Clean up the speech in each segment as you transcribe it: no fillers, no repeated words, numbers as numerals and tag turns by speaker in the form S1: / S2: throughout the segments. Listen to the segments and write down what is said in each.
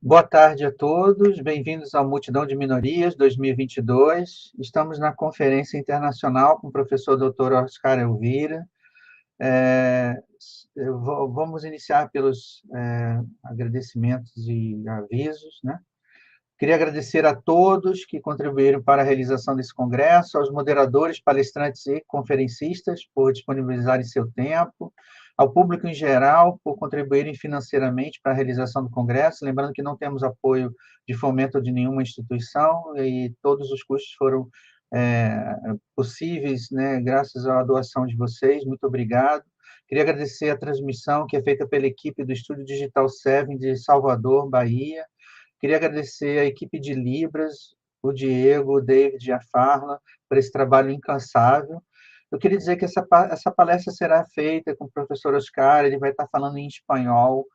S1: Boa tarde a todos, bem-vindos ao Multidão de Minorias 2022. Estamos na Conferência Internacional com o professor Dr. Oscar Elvira. Vamos iniciar pelos agradecimentos e avisos, né? Queria agradecer a todos que contribuíram para a realização desse congresso, aos moderadores, palestrantes e conferencistas por disponibilizarem seu tempo, ao público em geral por contribuírem financeiramente para a realização do congresso, lembrando que não temos apoio de fomento de nenhuma instituição e todos os custos foram possíveis, né, graças à doação de vocês, muito obrigado. Queria agradecer a transmissão que é feita pela equipe do Estúdio Digital 7 de Salvador, Bahia. Queria agradecer a equipe de Libras, o Diego, o David e a Farla, por esse trabalho incansável. Eu queria dizer que essa palestra será feita com o professor Oscar, ele vai estar falando em espanhol.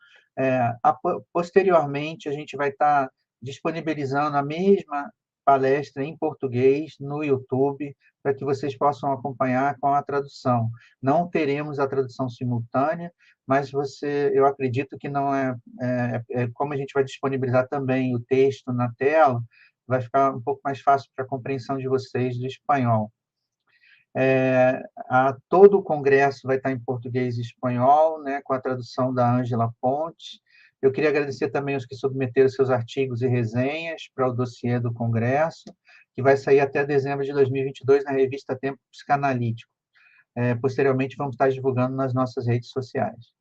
S1: Posteriormente, a gente vai estar disponibilizando a mesma palestra em português no YouTube, para que vocês possam acompanhar com a tradução. Não teremos a tradução simultânea, mas eu acredito que não como a gente vai disponibilizar também o texto na tela, vai ficar um pouco mais fácil para a compreensão de vocês do espanhol. Todo o congresso vai estar em português e espanhol, né, com a tradução da Ângela Pontes. Eu queria agradecer também os que submeteram seus artigos e resenhas para o dossiê do congresso, que vai sair até dezembro de 2022 na revista Tempo Psicanalítico. Posteriormente, vamos estar divulgando nas nossas redes sociais.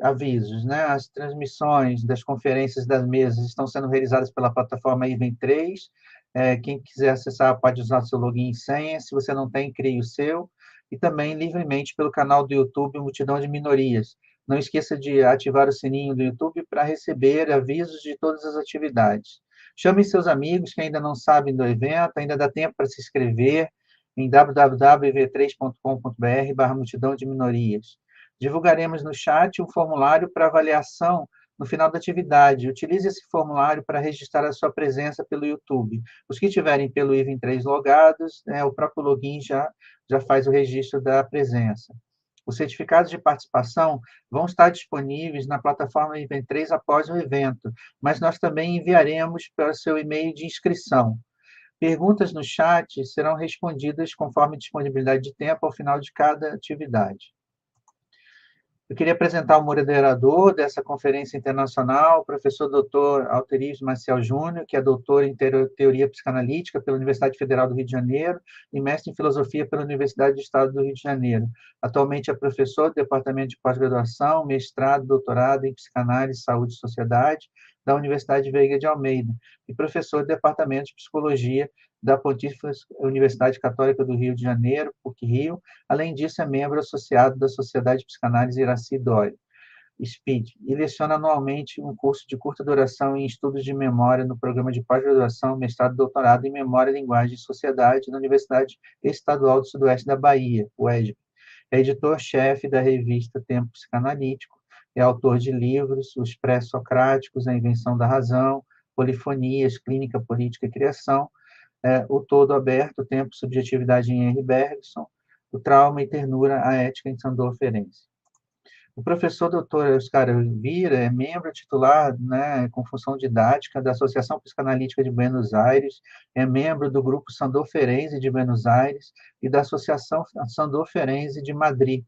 S1: Avisos, né? As transmissões das conferências das mesas estão sendo realizadas pela plataforma Event3. Quem quiser acessar pode usar seu login e senha. Se você não tem, crie o seu. E também livremente pelo canal do YouTube Multidão de Minorias. Não esqueça de ativar o sininho do YouTube para receber avisos de todas as atividades. Chame seus amigos que ainda não sabem do evento, ainda dá tempo para se inscrever em www.ev3.com.br/multidão de minorias. Divulgaremos no chat um formulário para avaliação no final da atividade. Utilize esse formulário para registrar a sua presença pelo YouTube. Os que tiverem pelo Event3 logados, o próprio login já faz o registro da presença. Os certificados de participação vão estar disponíveis na plataforma Event3 após o evento, mas nós também enviaremos para o seu e-mail de inscrição. Perguntas no chat serão respondidas conforme disponibilidade de tempo ao final de cada atividade. Eu queria apresentar o moderador dessa conferência internacional, o professor Dr. Alterísio Maciel Júnior, que é doutor em teoria psicanalítica pela Universidade Federal do Rio de Janeiro e mestre em filosofia pela Universidade do Estado do Rio de Janeiro. Atualmente é professor do Departamento de Pós-Graduação, mestrado, doutorado em Psicanálise, Saúde e Sociedade da Universidade Veiga de Almeida e professor do Departamento de Psicologia da Pontífica Universidade Católica do Rio de Janeiro, PUC-Rio. Além disso, é membro associado da Sociedade de Psicanálise Iraci Dório, SPID, e leciona anualmente um curso de curta duração em estudos de memória no programa de pós-graduação, mestrado e doutorado em Memória, Linguagem e Sociedade na Universidade Estadual do Sudoeste da Bahia, UESB. É editor-chefe da revista Tempo Psicanalítico, é autor de livros, Os Pré-Socráticos, A Invenção da Razão, Polifonias, Clínica, Política e Criação, O Todo Aberto, Tempo, Subjetividade em R. Bergson, O Trauma e Ternura, a Ética em Sandor Ferenczi. O professor Dr. Oscar Elvira é membro titular, né, com função didática da Associação Psicanalítica de Buenos Aires, é membro do Grupo Sandor Ferenczi de Buenos Aires e da Associação Sandor Ferenczi de Madrid,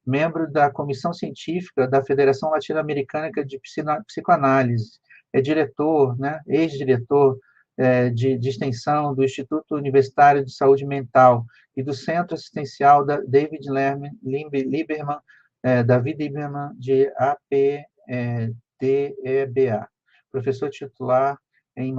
S1: membro da Comissão Científica da Federação Latino-Americana de Psicoanálise, é diretor, né, ex-diretor de extensão do Instituto Universitário de Saúde Mental e do Centro Assistencial da David Lieberman, David Lieberman, de APDEBA. Professor titular em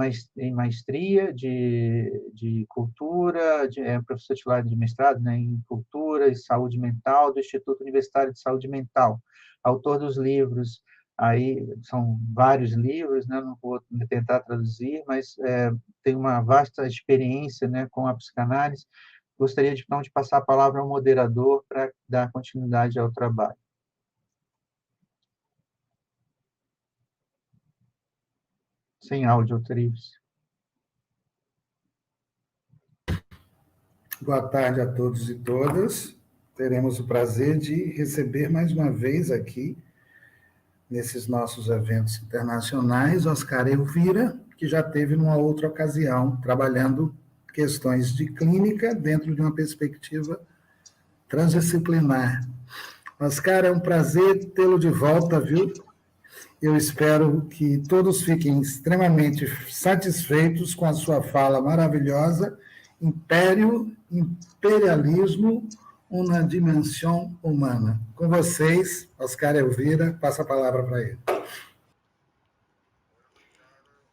S1: maestria de cultura, professor titular de mestrado, né, em cultura e saúde mental do Instituto Universitário de Saúde Mental. Autor dos livros, aí são vários livros, né, não vou tentar traduzir, mas tem uma vasta experiência, né, com a psicanálise. Gostaria então de passar a palavra ao moderador para dar continuidade ao trabalho. Sem áudio, Alterísio.
S2: Boa tarde a todos e todas. Teremos o prazer de receber mais uma vez aqui nesses nossos eventos internacionais, Oscar Elvira, que já teve numa outra ocasião, trabalhando questões de clínica dentro de uma perspectiva transdisciplinar. Oscar, é um prazer tê-lo de volta, viu? Eu espero que todos fiquem extremamente satisfeitos com a sua fala maravilhosa. Império, imperialismo, uma dimensão humana. Com vocês, Oscar Elvira, passa a palavra para ele.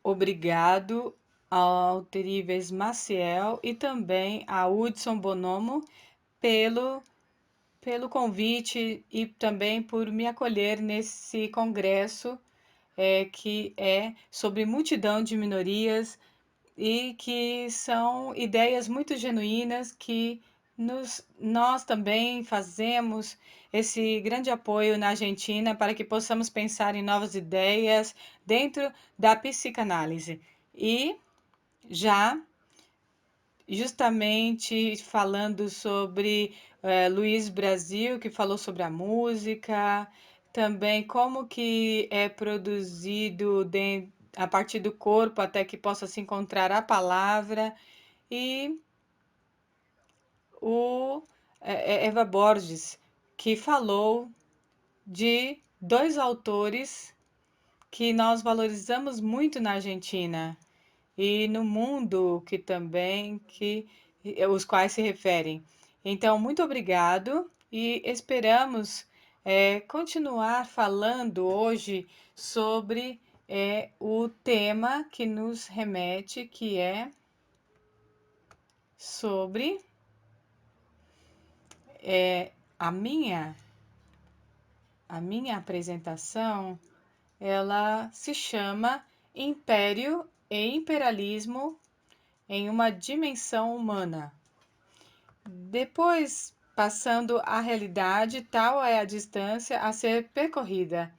S3: Obrigado ao Terives Maciel e também a Hudson Bonomo pelo, pelo convite e também por me acolher nesse congresso que é sobre multidão de minorias e que são ideias muito genuínas que nós também fazemos esse grande apoio na Argentina para que possamos pensar em novas ideias dentro da psicanálise. E já justamente falando sobre Luiz Brasil, que falou sobre a música, também como que é produzido a partir do corpo até que possa se encontrar a palavra, e o Eva Borges, que falou de dois autores que nós valorizamos muito na Argentina e no mundo que também que os quais se referem. Então, muito obrigado e esperamos continuar falando hoje sobre o tema que nos remete, que é sobre a minha a minha apresentação. Ela se chama Império e Imperialismo em uma dimensão humana. Depois, passando à realidade, tal é a distância a ser percorrida.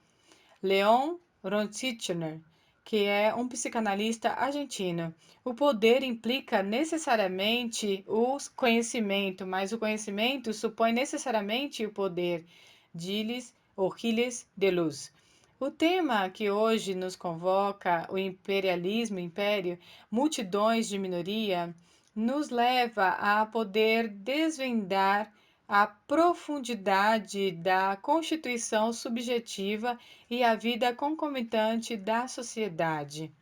S3: Leon Rontichner, que é um psicanalista argentino. O poder implica necessariamente o conhecimento, mas o conhecimento supõe necessariamente o poder. Gilles Deleuze. O tema que hoje nos convoca, o imperialismo, império, multidões de minoria, nos leva a poder desvendar a profundidade da constituição subjetiva e a vida concomitante da sociedade.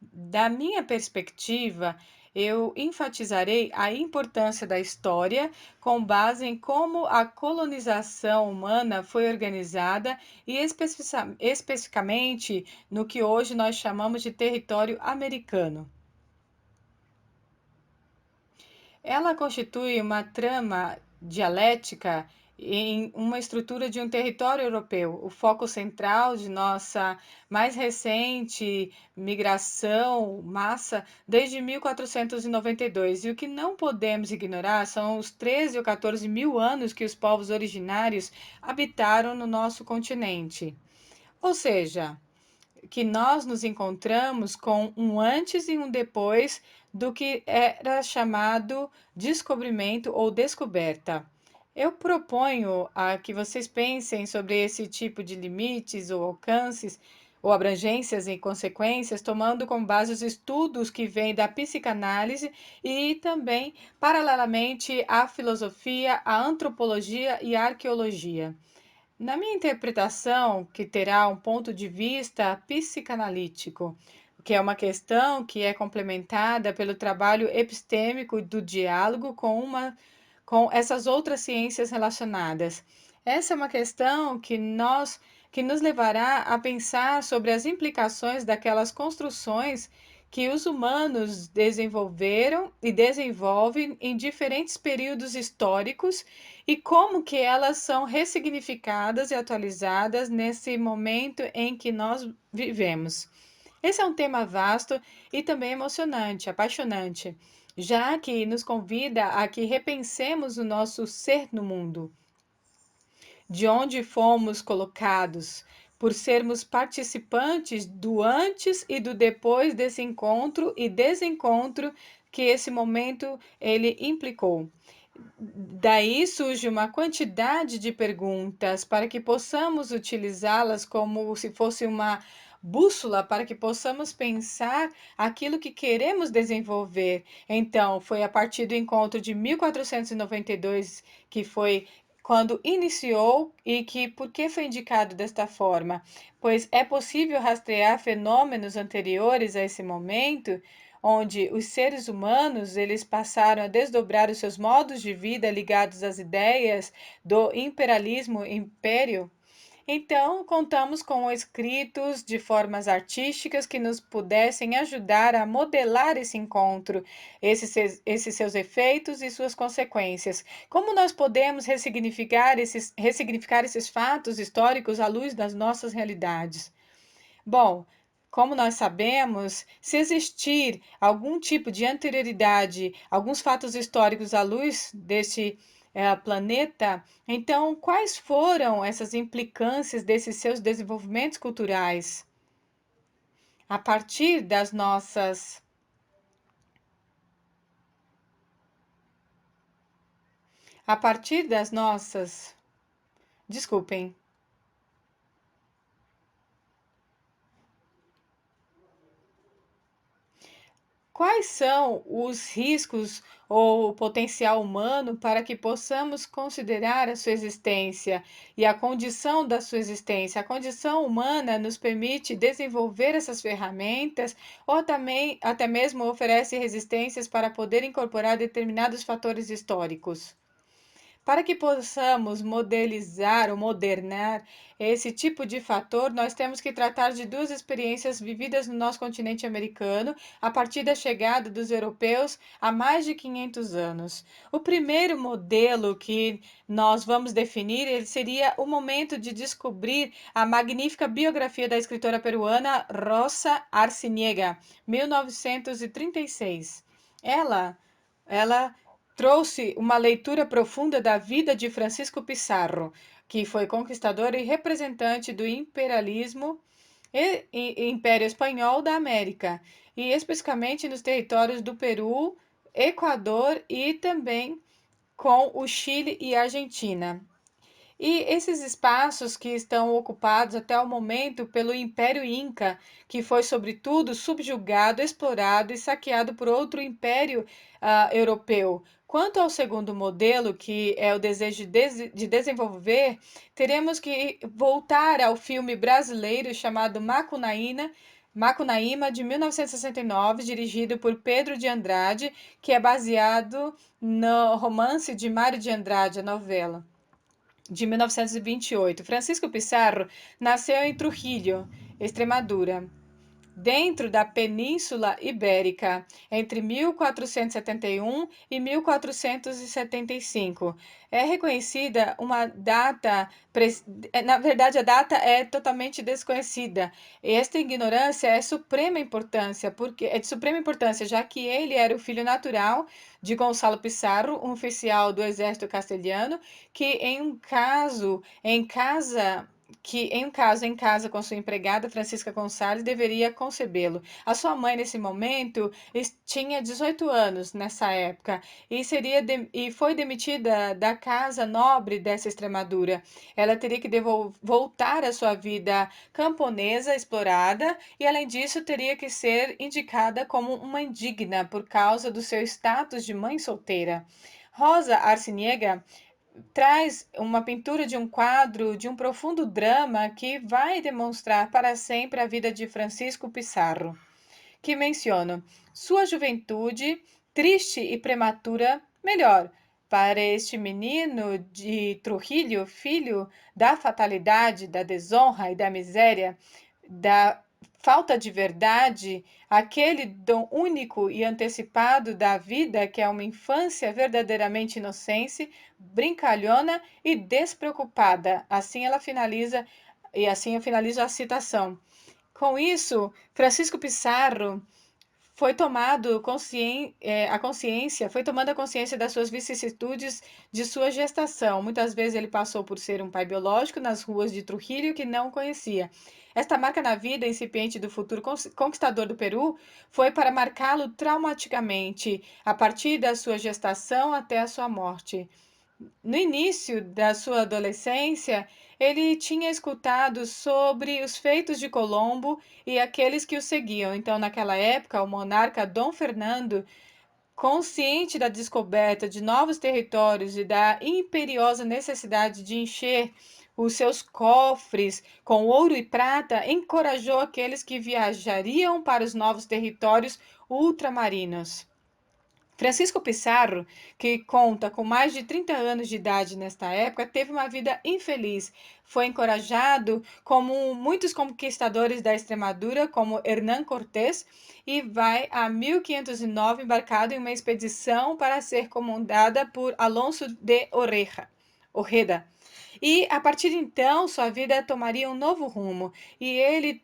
S3: Da minha perspectiva, eu enfatizarei a importância da história com base em como a colonização humana foi organizada e especificamente no que hoje nós chamamos de território americano. Ela constitui uma trama dialética em uma estrutura de um território europeu, o foco central de nossa mais recente migração, massa, desde 1492. E o que não podemos ignorar são os 13 ou 14 mil anos que os povos originários habitaram no nosso continente. Ou seja, que nós nos encontramos com um antes e um depois do que era chamado descobrimento ou descoberta. Eu proponho a que vocês pensem sobre esse tipo de limites ou alcances ou abrangências e consequências, tomando como base os estudos que vêm da psicanálise e também, paralelamente, a filosofia, a antropologia e a arqueologia. Na minha interpretação, que terá um ponto de vista psicanalítico, que é uma questão que é complementada pelo trabalho epistêmico do diálogo com essas outras ciências relacionadas. Essa é uma questão que nos levará a pensar sobre as implicações daquelas construções que os humanos desenvolveram e desenvolvem em diferentes períodos históricos e como que elas são ressignificadas e atualizadas nesse momento em que nós vivemos. Esse é um tema vasto e também emocionante, apaixonante, já que nos convida a que repensemos o nosso ser no mundo, de onde fomos colocados, por sermos participantes do antes e do depois desse encontro e desencontro que esse momento ele implicou. Daí surge uma quantidade de perguntas para que possamos utilizá-las como se fosse uma bússola para que possamos pensar aquilo que queremos desenvolver. Então, foi a partir do encontro de 1492 que foi quando iniciou e que por que foi indicado desta forma? Pois é possível rastrear fenômenos anteriores a esse momento onde os seres humanos eles passaram a desdobrar os seus modos de vida ligados às ideias do imperialismo império. Então, contamos com escritos de formas artísticas que nos pudessem ajudar a modelar esse encontro, esses seus efeitos e suas consequências. Como nós podemos ressignificar esses fatos históricos à luz das nossas realidades? Bom, como nós sabemos, se existir algum tipo de anterioridade, alguns fatos históricos à luz deste planeta, então quais foram essas implicâncias desses seus desenvolvimentos culturais? A partir das nossas. A partir das nossas. Desculpem. Quais são os riscos ou o potencial humano para que possamos considerar a sua existência e a condição da sua existência? A condição humana nos permite desenvolver essas ferramentas ou também até mesmo oferece resistências para poder incorporar determinados fatores históricos. Para que possamos modelizar ou modernar esse tipo de fator, nós temos que tratar de duas experiências vividas no nosso continente americano a partir da chegada dos europeus há mais de 500 anos. O primeiro modelo que nós vamos definir ele seria o momento de descobrir a magnífica biografia da escritora peruana Rosa Arciniega, 1936. Ela trouxe uma leitura profunda da vida de Francisco Pizarro, que foi conquistador e representante do imperialismo e Império Espanhol da América, e especificamente nos territórios do Peru, Equador e também com o Chile e a Argentina. E esses espaços que estão ocupados até o momento pelo Império Inca, que foi, sobretudo, subjugado, explorado e saqueado por outro império europeu. Quanto ao segundo modelo, que é o desejo de desenvolver, teremos que voltar ao filme brasileiro chamado Macunaíma, de 1969, dirigido por Pedro de Andrade, que é baseado no romance de Mário de Andrade, a novela de 1928. Francisco Pizarro nasceu em Trujillo, Extremadura, dentro da Península Ibérica, entre 1471 e 1475. É reconhecida uma data, na verdade, a data é totalmente desconhecida. Esta ignorância é de suprema importância, já que ele era o filho natural de Gonçalo Pizarro, um oficial do exército castelhano, que em casa com sua empregada Francisca Gonçalves deveria concebê-lo. A sua mãe nesse momento tinha 18 anos nessa época e foi demitida da casa nobre dessa Extremadura. Ela teria que voltar à sua vida camponesa explorada e além disso teria que ser indicada como uma indigna por causa do seu status de mãe solteira. Rosa Arciniega traz uma pintura de um quadro de um profundo drama que vai demonstrar para sempre a vida de Francisco Pizarro, que menciona sua juventude triste e prematura, melhor, para este menino de Trujillo, filho da fatalidade, da desonra e da miséria, da falta de verdade, aquele dom único e antecipado da vida que é uma infância verdadeiramente inocente, brincalhona e despreocupada. Assim ela finaliza, e assim eu finalizo a citação. Com isso, Francisco Pizarro foi tomando foi tomando a consciência das suas vicissitudes de sua gestação. Muitas vezes ele passou por ser um pai biológico nas ruas de Trujillo que não conhecia. Esta marca na vida incipiente do futuro conquistador do Peru foi para marcá-lo traumaticamente, a partir da sua gestação até a sua morte. No início da sua adolescência, ele tinha escutado sobre os feitos de Colombo e aqueles que o seguiam. Então, naquela época, o monarca Dom Fernando, consciente da descoberta de novos territórios e da imperiosa necessidade de encher os seus cofres com ouro e prata, encorajou aqueles que viajariam para os novos territórios ultramarinos. Francisco Pizarro, que conta com mais de 30 anos de idade nesta época, teve uma vida infeliz. Foi encorajado como muitos conquistadores da Extremadura, como Hernán Cortés, e vai a 1509 embarcado em uma expedição para ser comandada por Alonso de Ojeda. E a partir de então, sua vida tomaria um novo rumo, e ele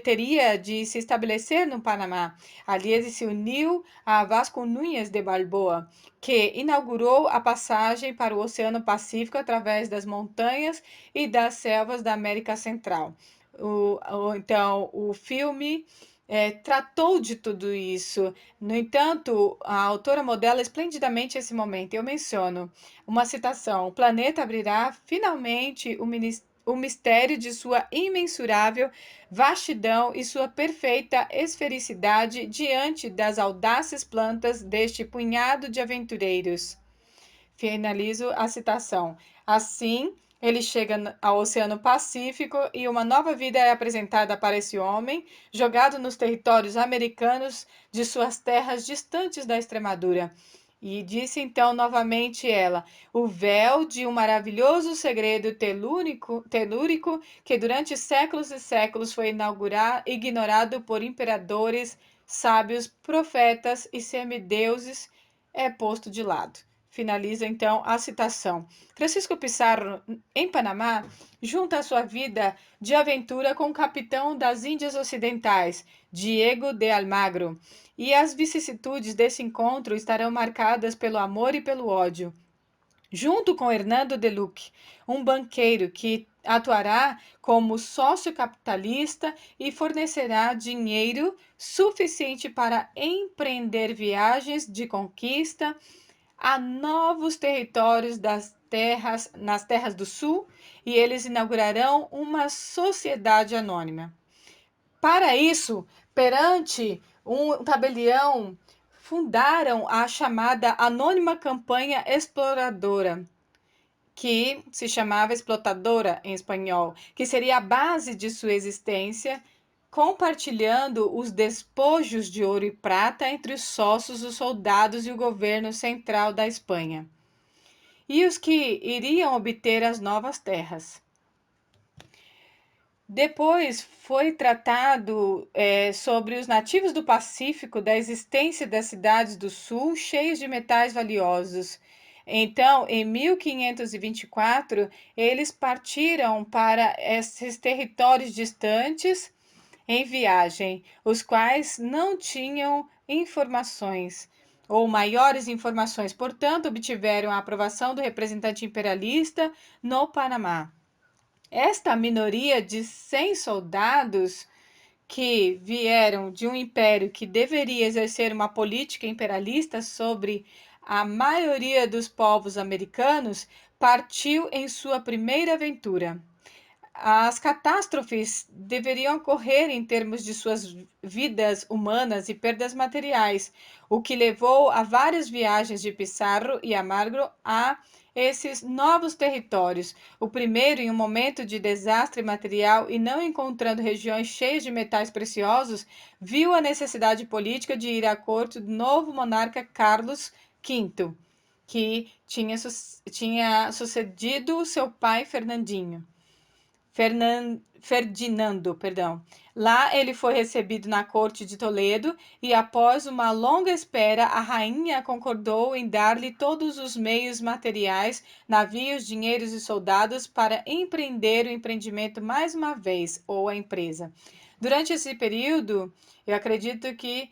S3: teria de se estabelecer no Panamá. Ali ele se uniu a Vasco Núñez de Balboa, que inaugurou a passagem para o Oceano Pacífico através das montanhas e das selvas da América Central. Então, o filme tratou de tudo isso. No entanto, a autora modela esplendidamente esse momento. Eu menciono uma citação: o planeta abrirá finalmente o mistério de sua imensurável vastidão e sua perfeita esfericidade diante das audaces plantas deste punhado de aventureiros. Finalizo a citação. Assim, ele chega ao Oceano Pacífico e uma nova vida é apresentada para esse homem, jogado nos territórios americanos de suas terras distantes da Extremadura. E disse então novamente ela: o véu de um maravilhoso segredo telúrico que durante séculos e séculos foi ignorado por imperadores, sábios, profetas e semideuses é posto de lado. Finaliza então a citação. Francisco Pizarro, em Panamá, junta a sua vida de aventura com o capitão das Índias Ocidentais, Diego de Almagro, e as vicissitudes desse encontro estarão marcadas pelo amor e pelo ódio. Junto com Hernando de Luque, um banqueiro que atuará como sócio capitalista e fornecerá dinheiro suficiente para empreender viagens de conquista a novos territórios nas terras do sul, e eles inaugurarão uma sociedade anônima. Para isso, perante um tabelião, fundaram a chamada Anônima Campanha Exploradora, que se chamava Explotadora em espanhol, que seria a base de sua existência, compartilhando os despojos de ouro e prata entre os sócios, os soldados e o governo central da Espanha, e os que iriam obter as novas terras. Depois foi tratado sobre os nativos do Pacífico, da existência das cidades do sul cheias de metais valiosos. Então, em 1524, eles partiram para esses territórios distantes em viagem, os quais não tinham informações ou maiores informações, portanto, obtiveram a aprovação do representante imperialista no Panamá. Esta minoria de 100 soldados que vieram de um império que deveria exercer uma política imperialista sobre a maioria dos povos americanos partiu em sua primeira aventura. As catástrofes deveriam ocorrer em termos de suas vidas humanas e perdas materiais, o que levou a várias viagens de Pizarro e Almagro a esses novos territórios. O primeiro, em um momento de desastre material e não encontrando regiões cheias de metais preciosos, viu a necessidade política de ir à corte do novo monarca Carlos V, que tinha sucedido seu pai Ferdinando. Lá ele foi recebido na corte de Toledo e, após uma longa espera, a rainha concordou em dar-lhe todos os meios materiais, navios, dinheiros e soldados para empreender o empreendimento mais uma vez, ou a empresa. Durante esse período, eu acredito que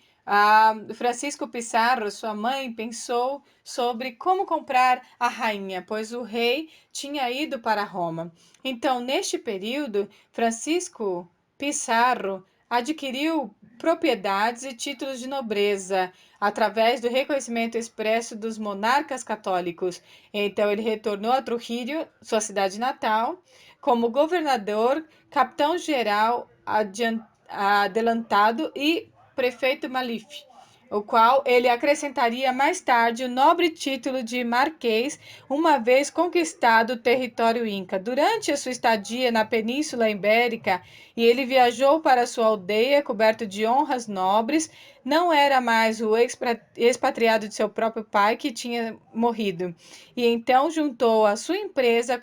S3: Francisco Pizarro, sua mãe, pensou sobre como comprar a rainha, pois o rei tinha ido para Roma. Então, neste período, Francisco Pizarro adquiriu propriedades e títulos de nobreza através do reconhecimento expresso dos monarcas católicos. Então, ele retornou a Trujillo, sua cidade natal, como governador, capitão-geral adelantado e prefeito Malif, o qual ele acrescentaria mais tarde o nobre título de Marquês, uma vez conquistado o território Inca. Durante a sua estadia na Península Ibérica, e ele viajou para sua aldeia coberto de honras nobres, não era mais o expatriado de seu próprio pai que tinha morrido. E então juntou a sua empresa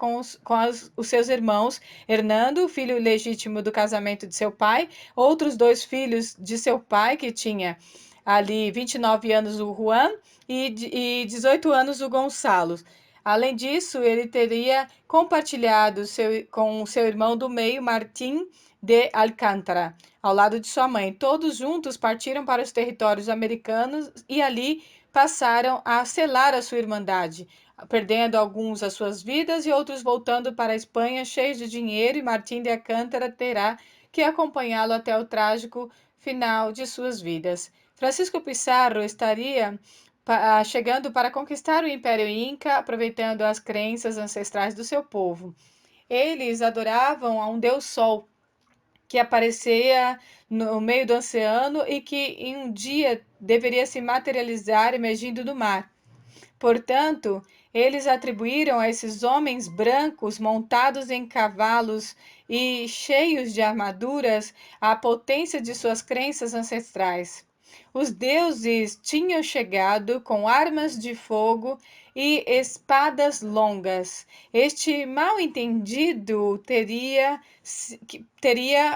S3: os seus irmãos, Hernando, filho legítimo do casamento de seu pai, outros 2 filhos de seu pai, que tinha ali 29 anos o Juan e 18 anos o Gonçalo. Além disso, ele teria compartilhado com seu irmão do meio, Martim de Alcântara, ao lado de sua mãe. Todos juntos partiram para os territórios americanos e ali passaram a selar a sua irmandade, perdendo alguns as suas vidas e outros voltando para a Espanha cheios de dinheiro, e Martim de Alcântara terá que acompanhá-lo até o trágico final de suas vidas. Francisco Pizarro estaria chegando para conquistar o Império Inca, aproveitando as crenças ancestrais do seu povo. Eles adoravam a um deus Sol, que aparecia no meio do oceano e que em um dia deveria se materializar emergindo do mar. Portanto, eles atribuíram a esses homens brancos montados em cavalos e cheios de armaduras a potência de suas crenças ancestrais. Os deuses tinham chegado com armas de fogo e espadas longas. Este mal-entendido teria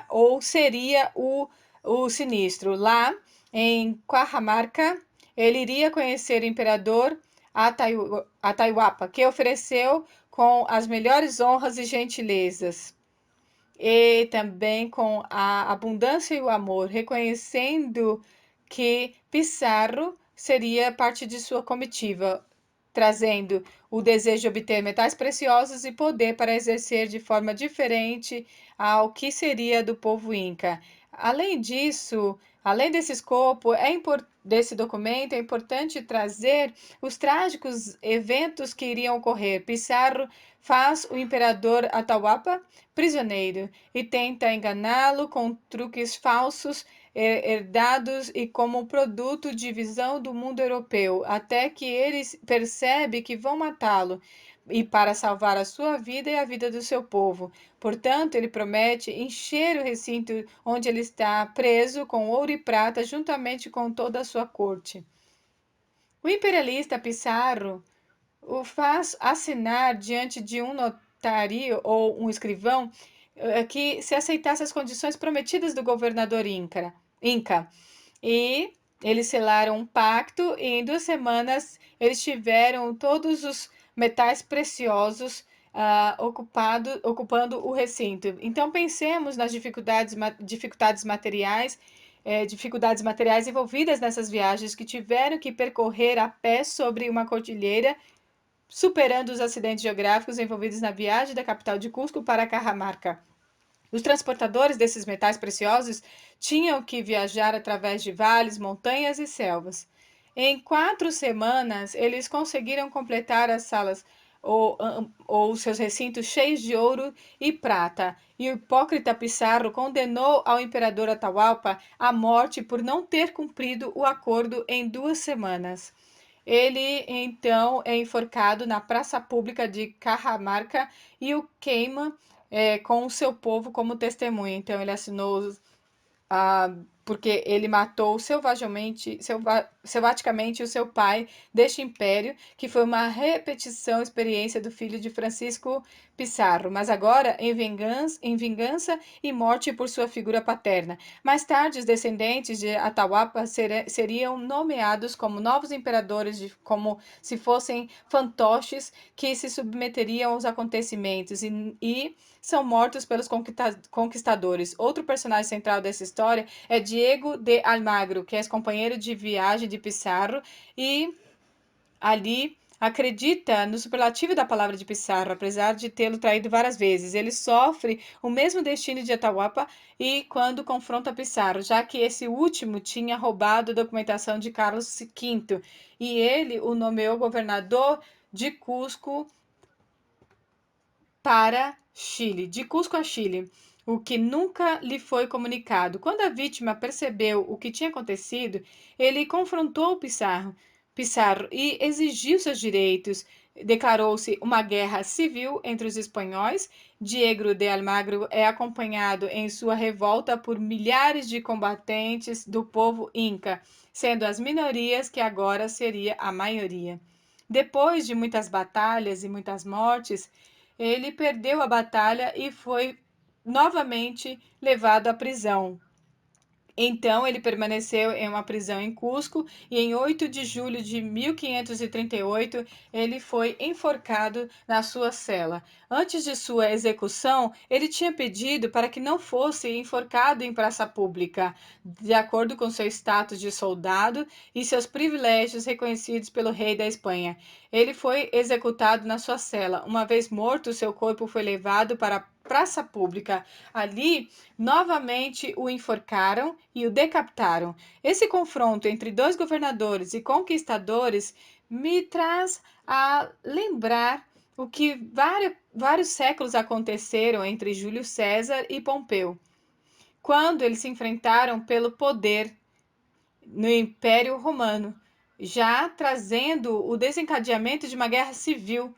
S3: ou seria o sinistro. Lá, em Cajamarca, ele iria conhecer o imperador Atahualpa, que ofereceu com as melhores honras e gentilezas, e também com a abundância e o amor, reconhecendo que Pizarro seria parte de sua comitiva, trazendo o desejo de obter metais preciosos e poder para exercer de forma diferente ao que seria do povo Inca. Além disso, além desse escopo, desse documento, é importante trazer os trágicos eventos que iriam ocorrer. Pizarro faz o imperador Atahualpa prisioneiro e tenta enganá-lo com truques falsos herdados e como produto de visão do mundo europeu, até que ele percebe que vão matá-lo e para salvar a sua vida e a vida do seu povo. Portanto, ele promete encher o recinto onde ele está preso com ouro e prata, juntamente com toda a sua corte. O imperialista Pizarro o faz assinar diante de um notário ou um escrivão que se aceitasse as condições prometidas do governador Inca. E eles selaram um pacto e em 2 semanas eles tiveram todos os metais preciosos ocupando o recinto. Então pensemos nas dificuldades materiais envolvidas nessas viagens, que tiveram que percorrer a pé sobre uma cordilheira, superando os acidentes geográficos envolvidos na viagem da capital de Cusco para Cajamarca. Os transportadores desses metais preciosos tinham que viajar através de vales, montanhas e selvas. Em 4 semanas, eles conseguiram completar as salas ou seus recintos cheios de ouro e prata. E o hipócrita Pizarro condenou ao imperador Atahualpa à morte por não ter cumprido o acordo em 2 semanas. Ele então é enforcado na praça pública de Cajamarca e o queima com o seu povo como testemunha. Então ele assinou porque ele matou selvaticamente o seu pai deste império, que foi uma repetição experiência do filho de Francisco Pizarro, mas agora em vingança e morte por sua figura paterna. Mais tarde, os descendentes de Atahualpa seriam nomeados como novos imperadores, como se fossem fantoches que se submeteriam aos acontecimentos e são mortos pelos conquistadores. Outro personagem central dessa história é Diego de Almagro, que é companheiro de viagem de Pizarro e ali acredita no superlativo da palavra de Pizarro, apesar de tê-lo traído várias vezes. Ele sofre o mesmo destino de Atahualpa e quando confronta Pizarro, já que esse último tinha roubado a documentação de Carlos V e ele o nomeou governador de Cusco para Chile, de Cusco a Chile, o que nunca lhe foi comunicado. Quando a vítima percebeu o que tinha acontecido, ele confrontou Pizarro e exigiu seus direitos. Declarou-se uma guerra civil entre os espanhóis. Diego de Almagro é acompanhado em sua revolta por milhares de combatentes do povo inca, sendo as minorias que agora seria a maioria. Depois de muitas batalhas e muitas mortes, ele perdeu a batalha e foi novamente levado à prisão. Então, ele permaneceu em uma prisão em Cusco e em 8 de julho de 1538 ele foi enforcado na sua cela. Antes de sua execução, ele tinha pedido para que não fosse enforcado em praça pública, de acordo com seu status de soldado e seus privilégios reconhecidos pelo rei da Espanha. Ele foi executado na sua cela. Uma vez morto, seu corpo foi levado para a praça pública. Ali, novamente o enforcaram e o decapitaram. Esse confronto entre dois governadores e conquistadores me traz a lembrar o que vários séculos aconteceram entre Júlio César e Pompeu, quando eles se enfrentaram pelo poder no Império Romano, já trazendo o desencadeamento de uma guerra civil.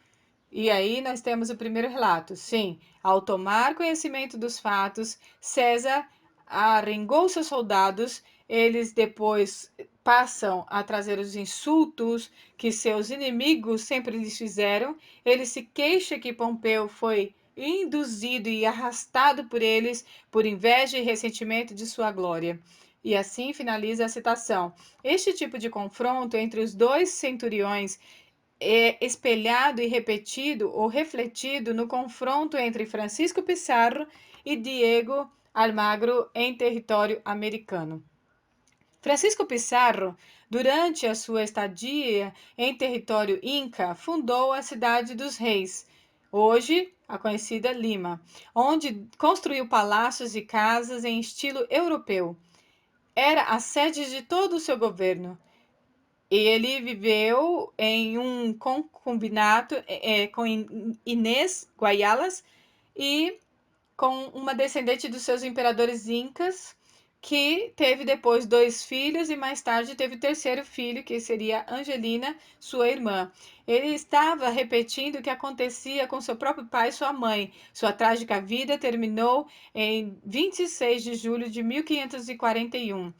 S3: E aí nós temos o primeiro relato. Sim, ao tomar conhecimento dos fatos, César arengou seus soldados, eles depois passam a trazer os insultos que seus inimigos sempre lhes fizeram. Ele se queixa que Pompeu foi induzido e arrastado por eles por inveja e ressentimento de sua glória. E assim finaliza a citação. Este tipo de confronto entre os dois centuriões é espelhado e repetido ou refletido no confronto entre Francisco Pizarro e Diego Almagro em território americano. Francisco Pizarro, durante a sua estadia em território inca, fundou a cidade dos Reis, hoje a conhecida Lima, onde construiu palácios e casas em estilo europeu. Era a sede de todo o seu governo. Ele viveu em um concubinato com Inês Guaialas e com uma descendente dos seus imperadores incas, que teve depois dois filhos e mais tarde teve o terceiro filho, que seria Angelina, sua irmã. Ele estava repetindo o que acontecia com seu próprio pai e sua mãe. Sua trágica vida terminou em 26 de julho de 1541.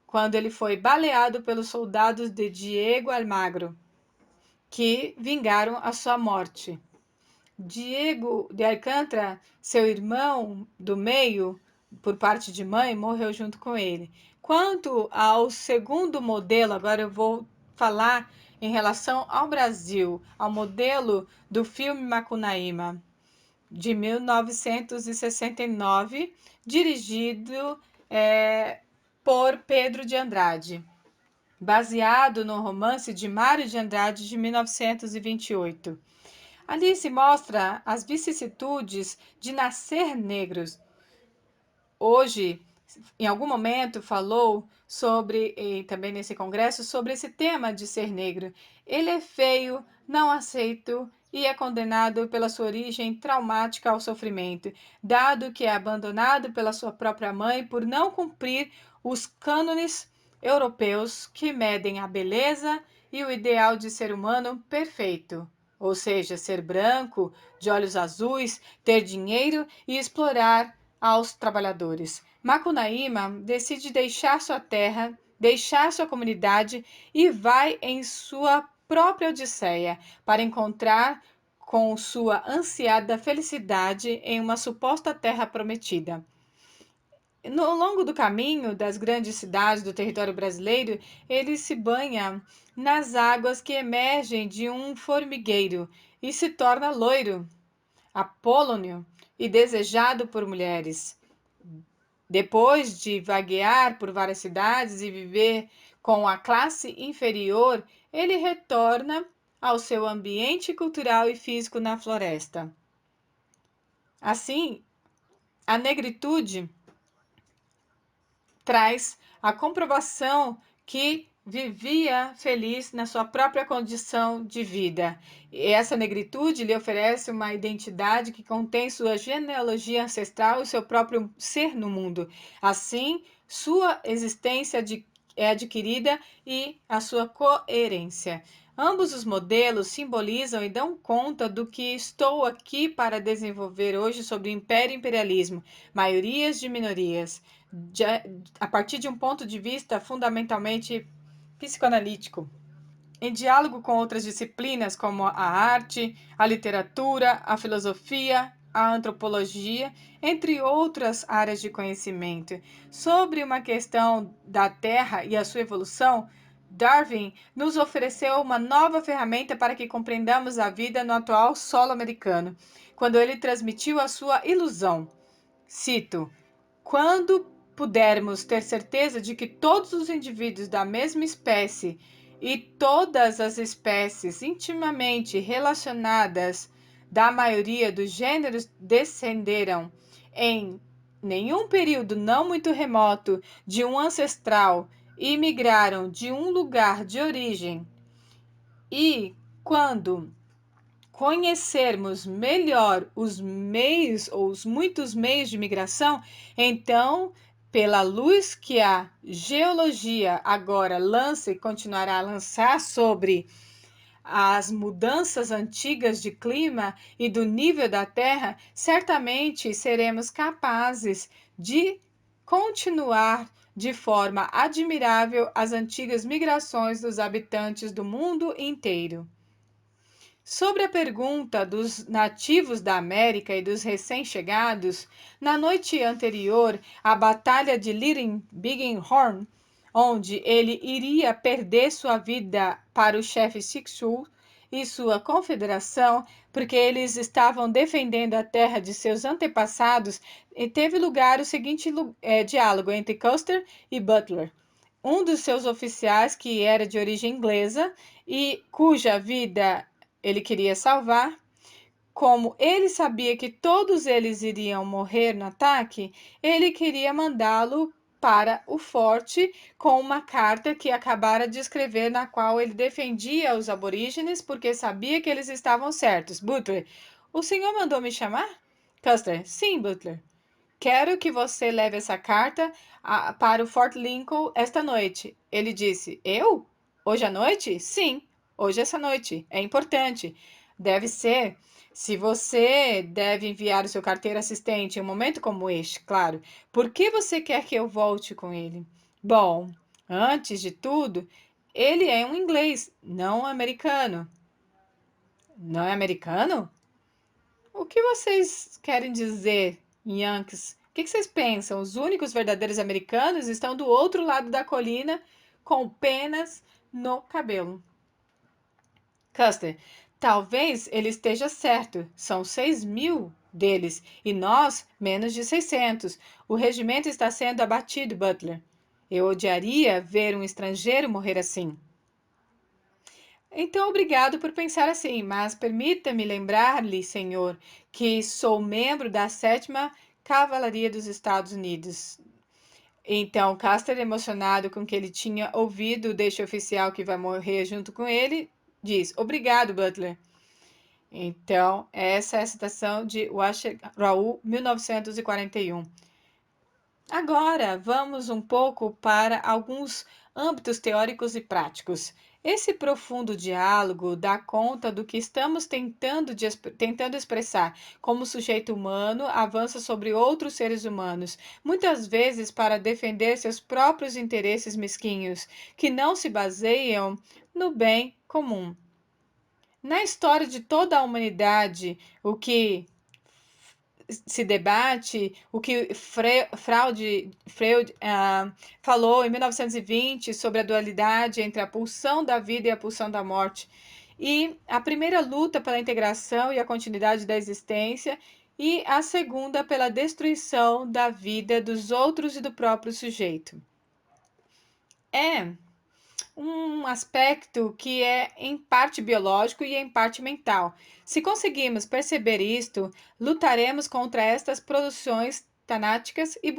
S3: Quando ele foi baleado pelos soldados de Diego Almagro, que vingaram a sua morte. Diego de Alcântara, seu irmão do meio, por parte de mãe, morreu junto com ele. Quanto ao segundo modelo, agora eu vou falar em relação ao Brasil, ao modelo do filme Macunaíma, de 1969, dirigido por Pedro de Andrade, baseado no romance de Mário de Andrade de 1928. Ali se mostra as vicissitudes de nascer negros. Hoje, em algum momento, falou sobre, e também nesse congresso, sobre esse tema de ser negro. Ele é feio, não aceito e é condenado pela sua origem traumática ao sofrimento, dado que é abandonado pela sua própria mãe por não cumprir os cânones europeus que medem a beleza e o ideal de ser humano perfeito, ou seja, ser branco, de olhos azuis, ter dinheiro e explorar aos trabalhadores. Macunaíma decide deixar sua terra, deixar sua comunidade e vai em sua própria odisseia para encontrar com sua ansiada felicidade em uma suposta terra prometida. No longo do caminho das grandes cidades do território brasileiro, ele se banha nas águas que emergem de um formigueiro e se torna loiro, apolônio e desejado por mulheres. Depois de vaguear por várias cidades e viver com a classe inferior, ele retorna ao seu ambiente cultural e físico na floresta. Assim, a negritude traz a comprovação que vivia feliz na sua própria condição de vida. E essa negritude lhe oferece uma identidade que contém sua genealogia ancestral e seu próprio ser no mundo. Assim, sua existência é adquirida e a sua coerência. Ambos os modelos simbolizam e dão conta do que estou aqui para desenvolver hoje sobre o império e imperialismo, maiorias de minorias, a partir de um ponto de vista fundamentalmente psicoanalítico, em diálogo com outras disciplinas como a arte, a literatura, a filosofia, a antropologia, entre outras áreas de conhecimento. Sobre uma questão da Terra e a sua evolução, Darwin nos ofereceu uma nova ferramenta para que compreendamos a vida no atual solo americano, quando ele transmitiu a sua ilusão. Cito: quando pudermos ter certeza de que todos os indivíduos da mesma espécie e todas as espécies intimamente relacionadas da maioria dos gêneros descenderam em nenhum período não muito remoto de um ancestral e migraram de um lugar de origem, e quando conhecermos melhor os meios ou os muitos meios de migração, então, pela luz que a geologia agora lança e continuará a lançar sobre as mudanças antigas de clima e do nível da Terra, certamente seremos capazes de continuar de forma admirável as antigas migrações dos habitantes do mundo inteiro. Sobre a pergunta dos nativos da América e dos recém-chegados, na noite anterior à Batalha de Little Bighorn, onde ele iria perder sua vida para o chefe Chicxulub e sua confederação, porque eles estavam defendendo a terra de seus antepassados, e teve lugar o seguinte diálogo entre Custer e Butler, um dos seus oficiais que era de origem inglesa e cuja vida ele queria salvar. Como ele sabia que todos eles iriam morrer no ataque, ele queria mandá-lo para o forte com uma carta que acabara de escrever, na qual ele defendia os aborígenes porque sabia que eles estavam certos. Butler: o senhor mandou me chamar? Custer: sim, Butler. Quero que você leve essa carta para o Fort Lincoln esta noite. Ele disse: eu? Hoje à noite? Sim, hoje essa noite. É importante. Deve ser. Se você deve enviar o seu carteiro assistente em um momento como este, claro. Por que você quer que eu volte com ele? Bom, antes de tudo, ele é um inglês, não americano. Não é americano? O que vocês querem dizer, Yankees? O que vocês pensam? Os únicos verdadeiros americanos estão do outro lado da colina com penas no cabelo. Custer: talvez ele esteja certo. São 6.000 deles e nós menos de 600. O regimento está sendo abatido, Butler. Eu odiaria ver um estrangeiro morrer assim. Então, obrigado por pensar assim, mas permita-me lembrar-lhe, senhor, que sou membro da 7ª Cavalaria dos Estados Unidos. Então, Custer, emocionado com o que ele tinha ouvido deste oficial que vai morrer junto com ele, diz: obrigado, Butler. Então, essa é a citação de Washer Raul, 1941. Agora, vamos um pouco para alguns âmbitos teóricos e práticos. Esse profundo diálogo dá conta do que estamos tentando expressar como o sujeito humano avança sobre outros seres humanos, muitas vezes para defender seus próprios interesses mesquinhos, que não se baseiam no bem comum. Na história de toda a humanidade, o que se debate, o que Freud falou em 1920 sobre a dualidade entre a pulsão da vida e a pulsão da morte, e a primeira luta pela integração e a continuidade da existência, e a segunda pela destruição da vida dos outros e do próprio sujeito. É um aspecto que é em parte biológico e em parte mental. Se conseguirmos perceber isto, lutaremos contra estas produções tanáticas e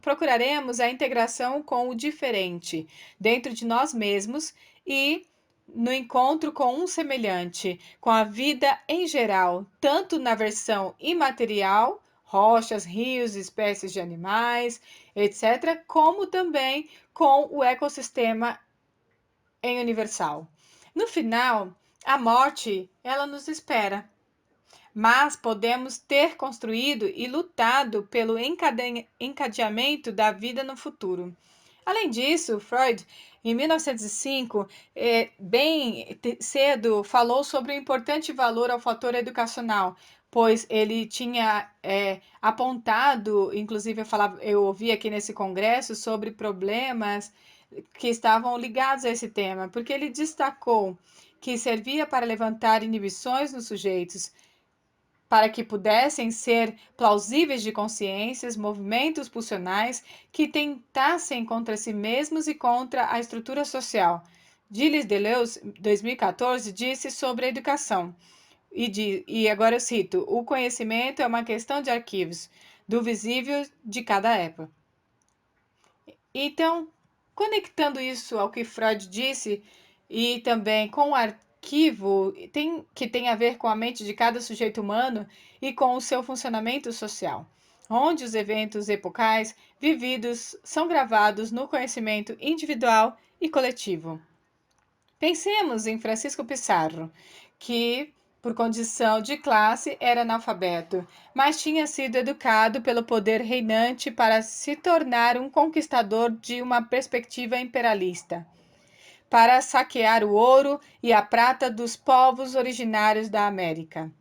S3: procuraremos a integração com o diferente dentro de nós mesmos e no encontro com um semelhante, com a vida em geral, tanto na versão imaterial, rochas, rios, espécies de animais, etc., como também com o ecossistema em universal. No final, a morte, ela nos espera, mas podemos ter construído e lutado pelo encadeamento da vida no futuro. Além disso, Freud, em 1905, bem cedo, falou sobre o importante valor ao fator educacional, pois ele tinha apontado, inclusive eu ouvi aqui nesse congresso, sobre problemas que estavam ligados a esse tema, porque ele destacou que servia para levantar inibições nos sujeitos, para que pudessem ser plausíveis de consciências, movimentos pulsionais que tentassem contra si mesmos e contra a estrutura social. Gilles Deleuze, 2014, disse sobre a educação, e agora eu cito, o conhecimento é uma questão de arquivos, do visível de cada época. Então, conectando isso ao que Freud disse e também com o arquivo que tem a ver com a mente de cada sujeito humano e com o seu funcionamento social, onde os eventos epocais vividos são gravados no conhecimento individual e coletivo. Pensemos em Francisco Pissarro, que, por condição de classe, era analfabeto, mas tinha sido educado pelo poder reinante para se tornar um conquistador de uma perspectiva imperialista, para saquear o ouro e a prata dos povos originários da América.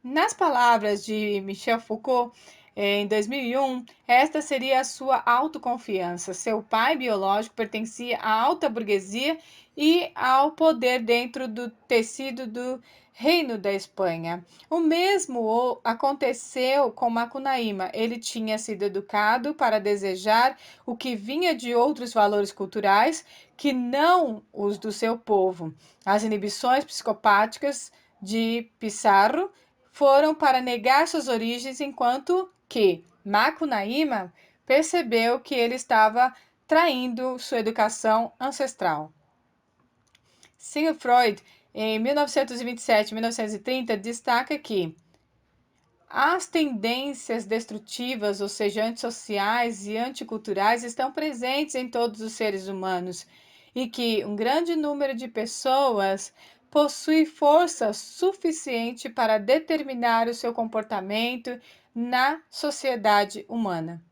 S3: Nas palavras de Michel Foucault, em 2001, esta seria a sua autoconfiança. Seu pai biológico pertencia à alta burguesia e ao poder dentro do tecido do Reino da Espanha. O mesmo aconteceu com Macunaíma. Ele tinha sido educado para desejar o que vinha de outros valores culturais que não os do seu povo. As inibições psicopáticas de Pissarro foram para negar suas origens, enquanto que Macunaíma percebeu que ele estava traindo sua educação ancestral. Sigmund Freud, em 1927 e 1930, destaca que as tendências destrutivas, ou seja, antissociais e anticulturais, estão presentes em todos os seres humanos e que um grande número de pessoas possui força suficiente para determinar o seu comportamento na sociedade humana.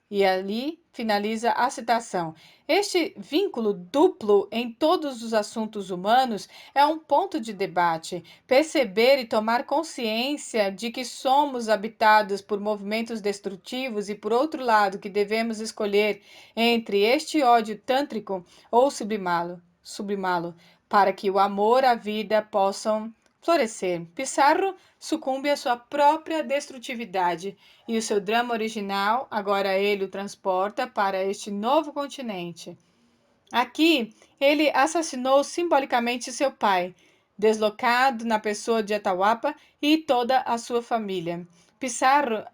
S3: E ali finaliza a citação. Este vínculo duplo em todos os assuntos humanos é um ponto de debate. Perceber e tomar consciência de que somos habitados por movimentos destrutivos e, por outro lado, que devemos escolher entre este ódio tântrico ou sublimá-lo, para que o amor e a vida possam florescer. Pissarro sucumbe à sua própria destrutividade e o seu drama original, agora ele o transporta para este novo continente. Aqui, ele assassinou simbolicamente seu pai, deslocado na pessoa de Atahualpa e toda a sua família. Pissarro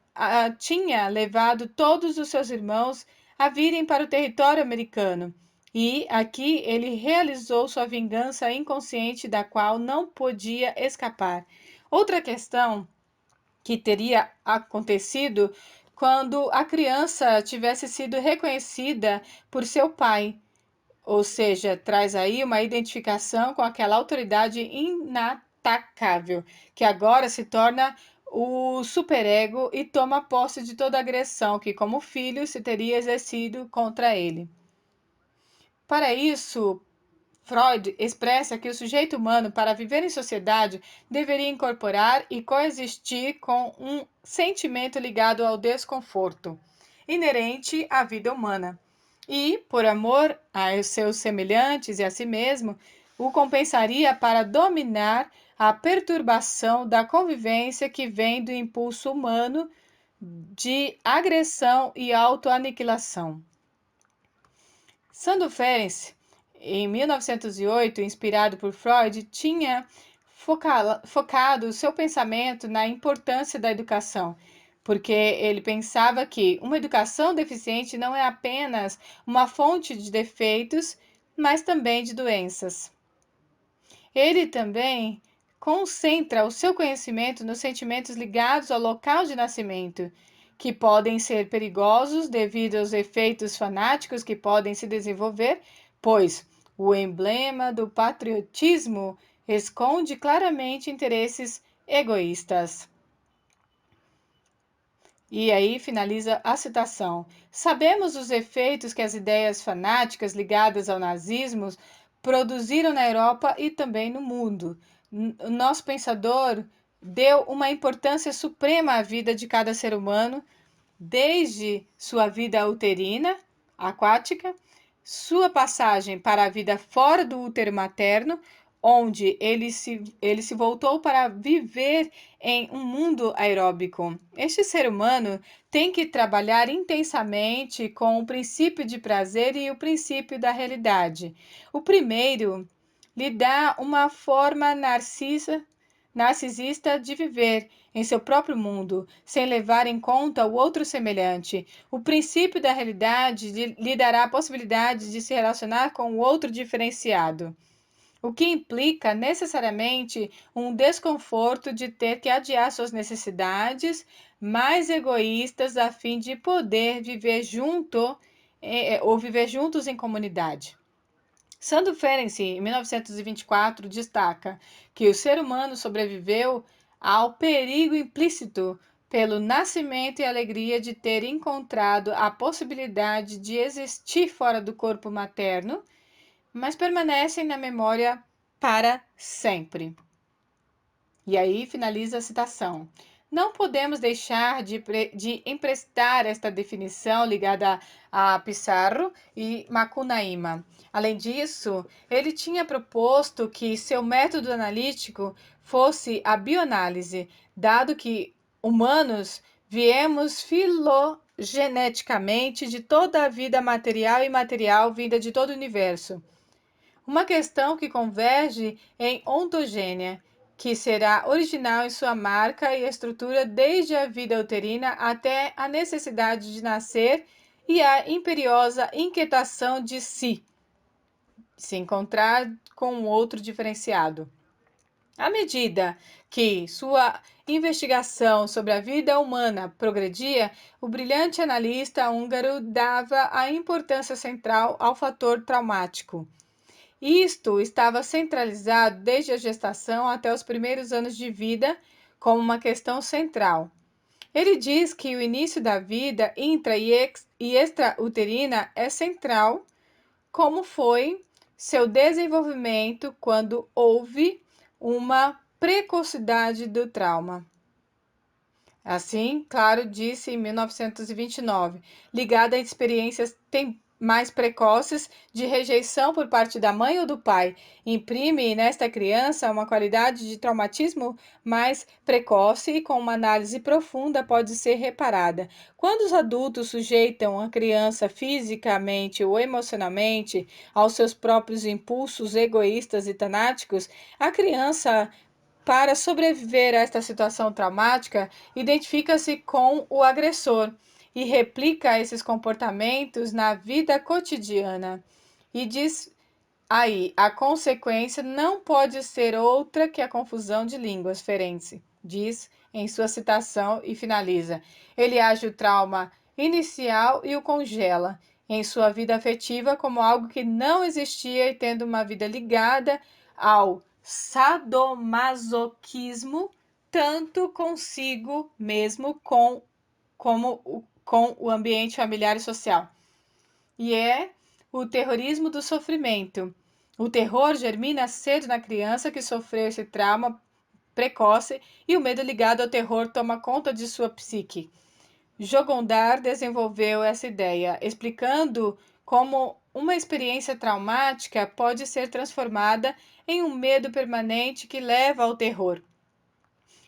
S3: tinha levado todos os seus irmãos a virem para o território americano, e aqui ele realizou sua vingança inconsciente da qual não podia escapar. Outra questão que teria acontecido quando a criança tivesse sido reconhecida por seu pai. ou seja, traz aí uma identificação com aquela autoridade inatacável, que agora se torna o superego e toma posse de toda a agressão que, como filho, se teria exercido contra ele. Para isso, Freud expressa que o sujeito humano, para viver em sociedade, deveria incorporar e coexistir com um sentimento ligado ao desconforto, inerente à vida humana, e, por amor aos seus semelhantes e a si mesmo, o compensaria para dominar a perturbação da convivência que vem do impulso humano de agressão e autoaniquilação. Sandor Ferenczi, em 1908, inspirado por Freud, tinha focado seu pensamento na importância da educação, porque ele pensava que uma educação deficiente não é apenas uma fonte de defeitos, mas também de doenças. Ele também concentra o seu conhecimento nos sentimentos ligados ao local de nascimento, que podem ser perigosos devido aos efeitos fanáticos que podem se desenvolver, pois o emblema do patriotismo esconde claramente interesses egoístas. E aí finaliza a citação. Sabemos os efeitos que as ideias fanáticas ligadas ao nazismo produziram na Europa e também no mundo. O nosso pensador deu uma importância suprema à vida de cada ser humano, desde sua vida uterina, aquática, sua passagem para a vida fora do útero materno, onde ele se voltou para viver em um mundo aeróbico. Este ser humano tem que trabalhar intensamente com o princípio de prazer e o princípio da realidade. O primeiro lhe dá uma forma narcisista de viver em seu próprio mundo, sem levar em conta o outro semelhante. O princípio da realidade lhe dará a possibilidade de se relacionar com o outro diferenciado, o que implica necessariamente um desconforto de ter que adiar suas necessidades mais egoístas a fim de poder viver junto ou viver juntos em comunidade. Sandor Ferenczi, em 1924, destaca que o ser humano sobreviveu ao perigo implícito pelo nascimento e alegria de ter encontrado a possibilidade de existir fora do corpo materno, mas permanecem na memória para sempre. E aí finaliza a citação. Não podemos deixar de emprestar esta definição ligada a Pissarro e Macunaíma. Além disso, ele tinha proposto que seu método analítico fosse a bioanálise, dado que humanos viemos filogeneticamente de toda a vida material e imaterial vinda de todo o universo. Uma questão que converge em ontogênia, que será original em sua marca e estrutura desde a vida uterina até a necessidade de nascer e a imperiosa inquietação de se encontrar com um outro diferenciado. À medida que sua investigação sobre a vida humana progredia, o brilhante analista húngaro dava a importância central ao fator traumático. Isto estava centralizado desde a gestação até os primeiros anos de vida como uma questão central. Ele diz que o início da vida intra e extrauterina é central, como foi seu desenvolvimento quando houve uma precocidade do trauma. Assim, claro, disse em 1929, ligada a experiências mais precoces de rejeição por parte da mãe ou do pai, imprime nesta criança uma qualidade de traumatismo mais precoce e com uma análise profunda pode ser reparada. Quando os adultos sujeitam a criança fisicamente ou emocionalmente aos seus próprios impulsos egoístas e tanáticos, a criança, para sobreviver a esta situação traumática, identifica-se com o agressor e replica esses comportamentos na vida cotidiana. E diz aí, a consequência não pode ser outra que a confusão de línguas, Ferenczi diz em sua citação e finaliza. Ele age o trauma inicial e o congela, em sua vida afetiva como algo que não existia e tendo uma vida ligada ao sadomasoquismo, tanto consigo mesmo como com o ambiente familiar e social. E é o terrorismo do sofrimento. O terror germina cedo na criança que sofreu esse trauma precoce e o medo ligado ao terror toma conta de sua psique. Jogondar desenvolveu essa ideia, explicando como uma experiência traumática pode ser transformada em um medo permanente que leva ao terror.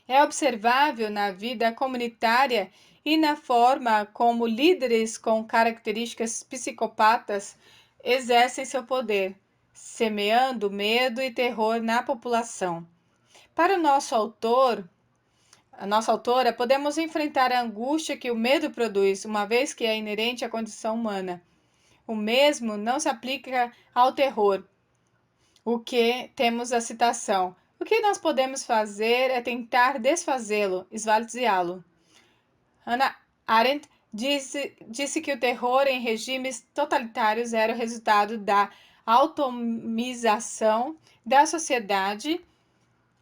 S3: É observável na vida comunitária e na forma como líderes com características psicopatas exercem seu poder, semeando medo e terror na população. Para o nosso autor, a nossa autora, podemos enfrentar a angústia que o medo produz, uma vez que é inerente à condição humana. O mesmo não se aplica ao terror. O que temos a citação. O que nós podemos fazer é tentar desfazê-lo, esvaziá-lo. Hannah Arendt disse que o terror em regimes totalitários era o resultado da atomização da sociedade,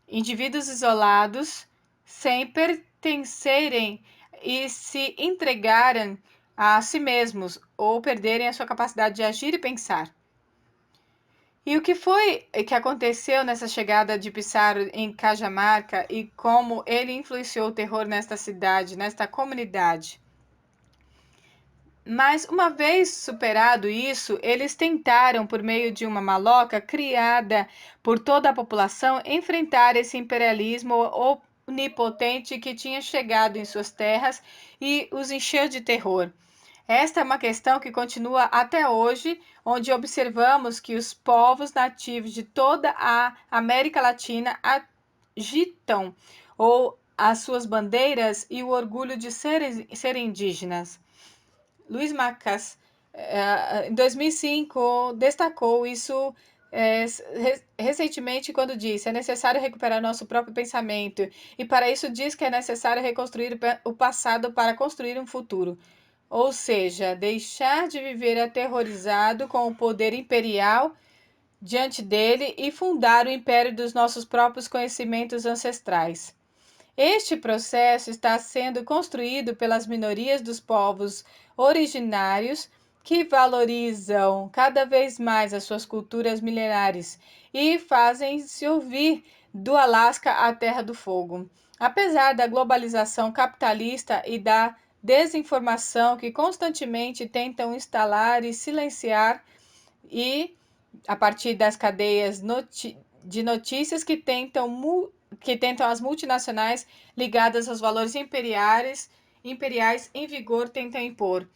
S3: indivíduos isolados, sem pertencerem e se entregarem a si mesmos ou perderem a sua capacidade de agir e pensar. E o que foi que aconteceu nessa chegada de Pissarro em Cajamarca e como ele influenciou o terror nesta cidade, nesta comunidade? Mas uma vez superado isso, eles tentaram, por meio de uma maloca criada por toda a população, enfrentar esse imperialismo onipotente que tinha chegado em suas terras e os encheu de terror. Esta é uma questão que continua até hoje, onde observamos que os povos nativos de toda a América Latina agitam ou as suas bandeiras e o orgulho de serem indígenas. Luiz Macas, em 2005, destacou isso recentemente quando disse: é necessário recuperar nosso próprio pensamento, e para isso diz que é necessário reconstruir o passado para construir um futuro. Ou seja, deixar de viver aterrorizado com o poder imperial diante dele e fundar o império dos nossos próprios conhecimentos ancestrais. Este processo está sendo construído pelas minorias dos povos originários que valorizam cada vez mais as suas culturas milenares e fazem-se ouvir do Alasca à Terra do Fogo. Apesar da globalização capitalista e da desinformação que constantemente tentam instalar e silenciar, e a partir das cadeias de notícias que tentam as multinacionais ligadas aos valores imperiais em vigor tentam impor.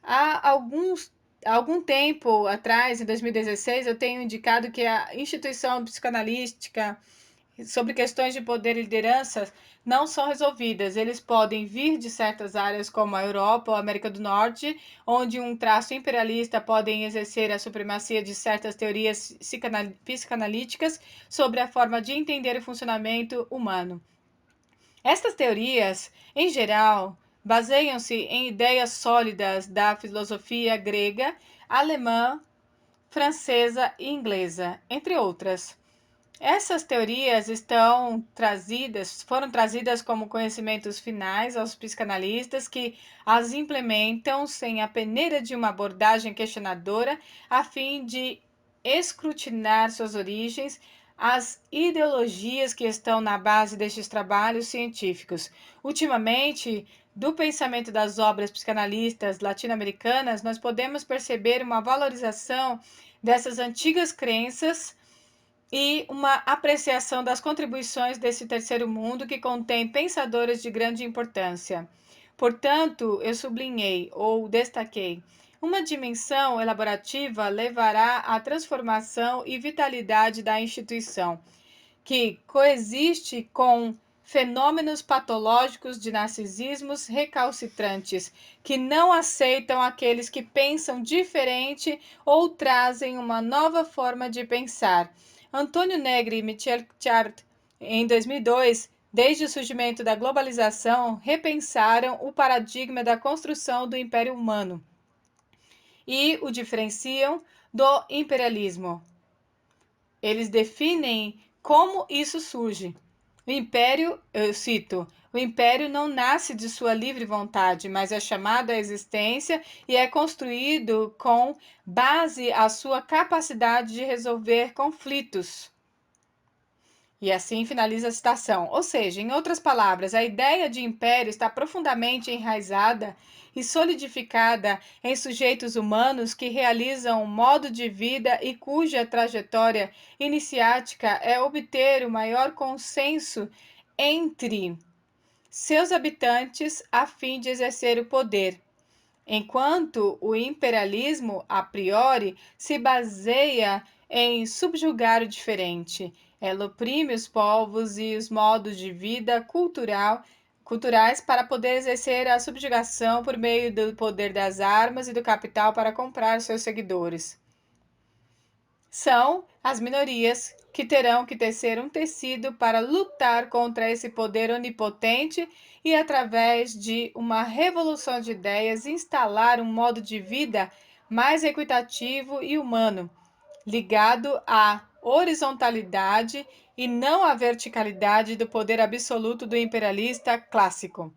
S3: Há algum tempo atrás, em 2016, eu tenho indicado que a instituição psicanalística sobre questões de poder e liderança não são resolvidas. Eles podem vir de certas áreas como a Europa ou a América do Norte, onde um traço imperialista podem exercer a supremacia de certas teorias psicanalíticas sobre a forma de entender o funcionamento humano. Estas teorias, em geral, baseiam-se em ideias sólidas da filosofia grega, alemã, francesa e inglesa, entre outras. Essas teorias foram trazidas como conhecimentos finais aos psicanalistas que as implementam sem a peneira de uma abordagem questionadora a fim de escrutinar suas origens, as ideologias que estão na base destes trabalhos científicos. Ultimamente, do pensamento das obras psicanalistas latino-americanas, nós podemos perceber uma valorização dessas antigas crenças e uma apreciação das contribuições desse terceiro mundo que contém pensadores de grande importância. Portanto, eu sublinhei ou destaquei: uma dimensão elaborativa levará à transformação e vitalidade da instituição, que coexiste com fenômenos patológicos de narcisismos recalcitrantes, que não aceitam aqueles que pensam diferente ou trazem uma nova forma de pensar. Antônio Negri e Michel Chart, em 2002, desde o surgimento da globalização, repensaram o paradigma da construção do Império Humano. e o diferenciam do imperialismo. Eles definem como isso surge. O império, eu cito, o império não nasce de sua livre vontade, mas é chamado à existência e é construído com base à sua capacidade de resolver conflitos. E assim finaliza a citação. Ou seja, em outras palavras, a ideia de império está profundamente enraizada e solidificada em sujeitos humanos que realizam um modo de vida e cuja trajetória iniciática é obter o maior consenso entre seus habitantes a fim de exercer o poder, enquanto o imperialismo, a priori, se baseia em subjugar o diferente. Ela oprime os povos e os modos de vida culturais para poder exercer a subjugação por meio do poder das armas e do capital para comprar seus seguidores. São as minorias que terão que tecer um tecido para lutar contra esse poder onipotente e, através de uma revolução de ideias, instalar um modo de vida mais equitativo e humano, ligado à horizontalidade e não à verticalidade do poder absoluto do imperialista clássico.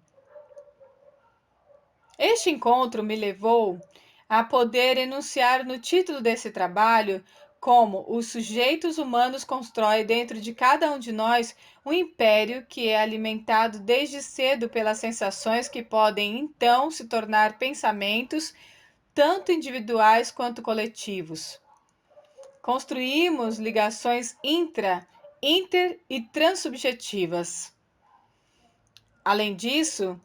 S3: Este encontro me levou a poder enunciar no título desse trabalho como os sujeitos humanos constroem dentro de cada um de nós um império que é alimentado desde cedo pelas sensações que podem então se tornar pensamentos, tanto individuais quanto coletivos. Construímos ligações inter e transsubjetivas. Além disso,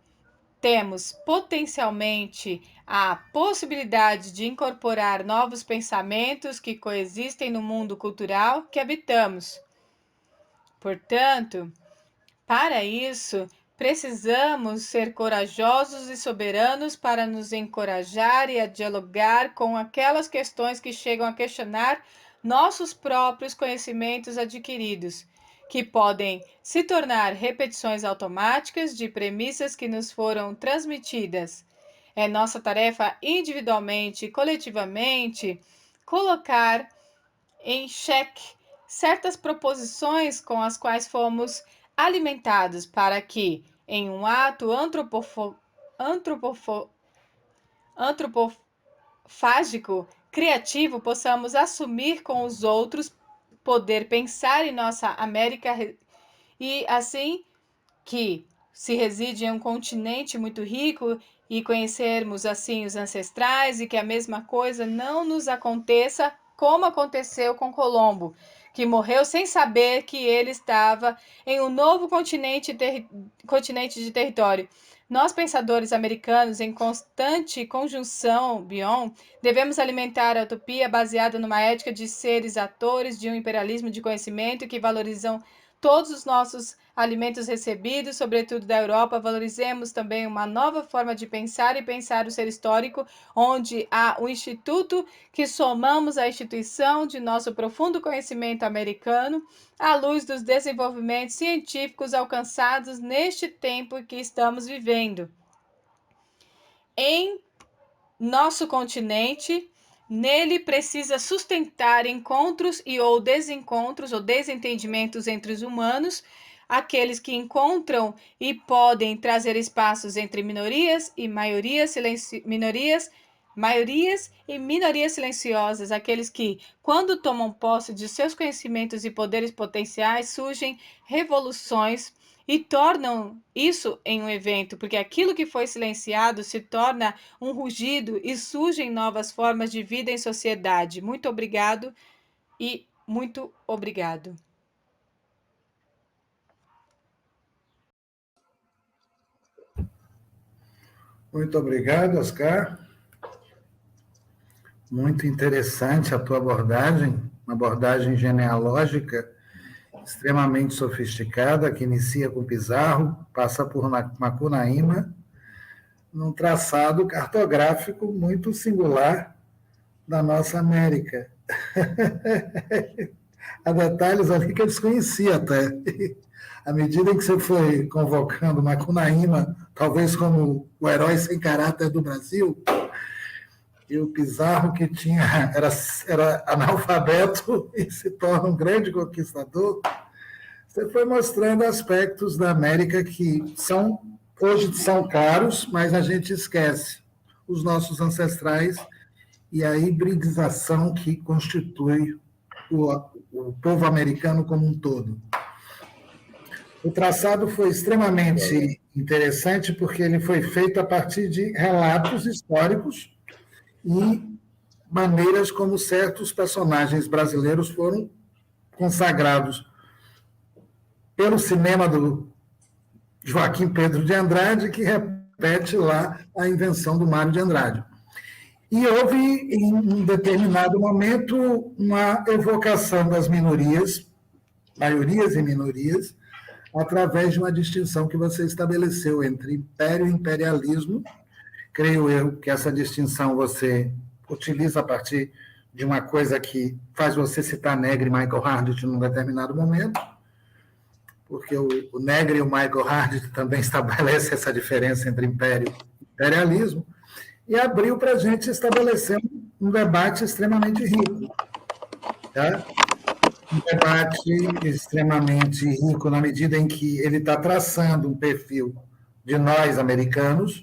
S3: temos potencialmente a possibilidade de incorporar novos pensamentos que coexistem no mundo cultural que habitamos. Portanto, para isso, precisamos ser corajosos e soberanos para nos encorajar e a dialogar com aquelas questões que chegam a questionar nossos próprios conhecimentos adquiridos, que podem se tornar repetições automáticas de premissas que nos foram transmitidas. É nossa tarefa individualmente e coletivamente colocar em xeque certas proposições com as quais fomos alimentados para que, em um ato antropofágico, criativo, possamos assumir com os outros, poder pensar em nossa América e assim que se reside em um continente muito rico e conhecermos assim os ancestrais e que a mesma coisa não nos aconteça como aconteceu com Colombo, que morreu sem saber que ele estava em um novo continente de território. Nós, pensadores americanos, em constante conjunção, Bion, devemos alimentar a utopia baseada numa ética de seres atores de um imperialismo de conhecimento que valorizam todos os nossos alimentos recebidos, sobretudo da Europa. Valorizemos também uma nova forma de pensar e pensar o ser histórico, onde há o instituto que somamos à instituição de nosso profundo conhecimento americano, à luz dos desenvolvimentos científicos alcançados neste tempo que estamos vivendo. Em nosso continente, nele precisa sustentar encontros e ou desencontros ou desentendimentos entre os humanos, aqueles que encontram e podem trazer espaços entre minorias e maiorias silenciosas, aqueles que, quando tomam posse de seus conhecimentos e poderes potenciais, surgem revoluções e tornam isso em um evento, porque aquilo que foi silenciado se torna um rugido e surgem novas formas de vida em sociedade. Muito obrigado e muito obrigado.
S2: Muito obrigado, Oscar. Muito interessante a tua abordagem, uma abordagem genealógica extremamente sofisticada, que inicia com Pizarro, passa por Macunaíma, num traçado cartográfico muito singular da nossa América. Há detalhes ali que eu desconhecia até. À medida em que você foi convocando Macunaíma, talvez como o herói sem caráter do Brasil, E o Pizarro, que era analfabeto e se torna um grande conquistador, você foi mostrando aspectos da América que hoje são caros, mas a gente esquece os nossos ancestrais e a hibridização que constitui o povo americano como um todo. O traçado foi extremamente interessante porque ele foi feito a partir de relatos históricos e maneiras como certos personagens brasileiros foram consagrados pelo cinema do Joaquim Pedro de Andrade, que repete lá a invenção do Mário de Andrade. E houve, em um determinado momento, uma evocação das minorias, maiorias e minorias, através de uma distinção que você estabeleceu entre império e imperialismo. Creio eu que essa distinção você utiliza a partir de uma coisa que faz você citar Negri e Michael Hardit num determinado momento, porque o Negri e o Michael Hardit também estabelecem essa diferença entre império e imperialismo, e abriu para a gente estabelecer um debate extremamente rico. Tá? Um debate extremamente rico na medida em que ele está traçando um perfil de nós, americanos,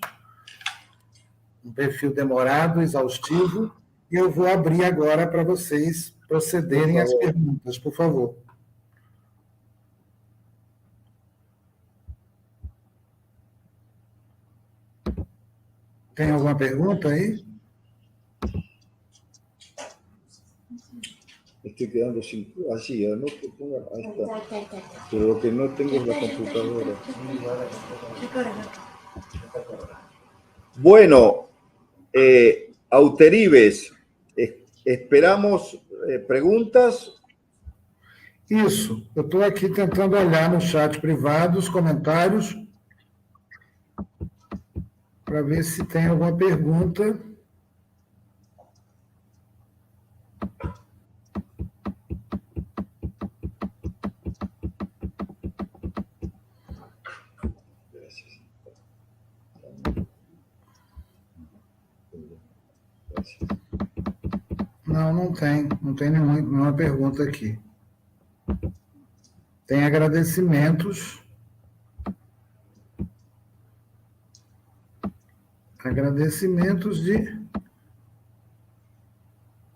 S2: um perfil demorado, exaustivo, e eu vou abrir agora para vocês procederem às perguntas, por favor. Tem alguma pergunta aí?
S4: Estoy quedando sin así, no te pongas, ahí está. Pero lo que no tengo es la computadora. Bueno, Auteribes, esperamos perguntas.
S2: Isso, eu estou aqui tentando olhar no chat privado os comentários para ver se tem alguma pergunta. Não tem nenhuma pergunta aqui. Tem agradecimentos. Agradecimentos de...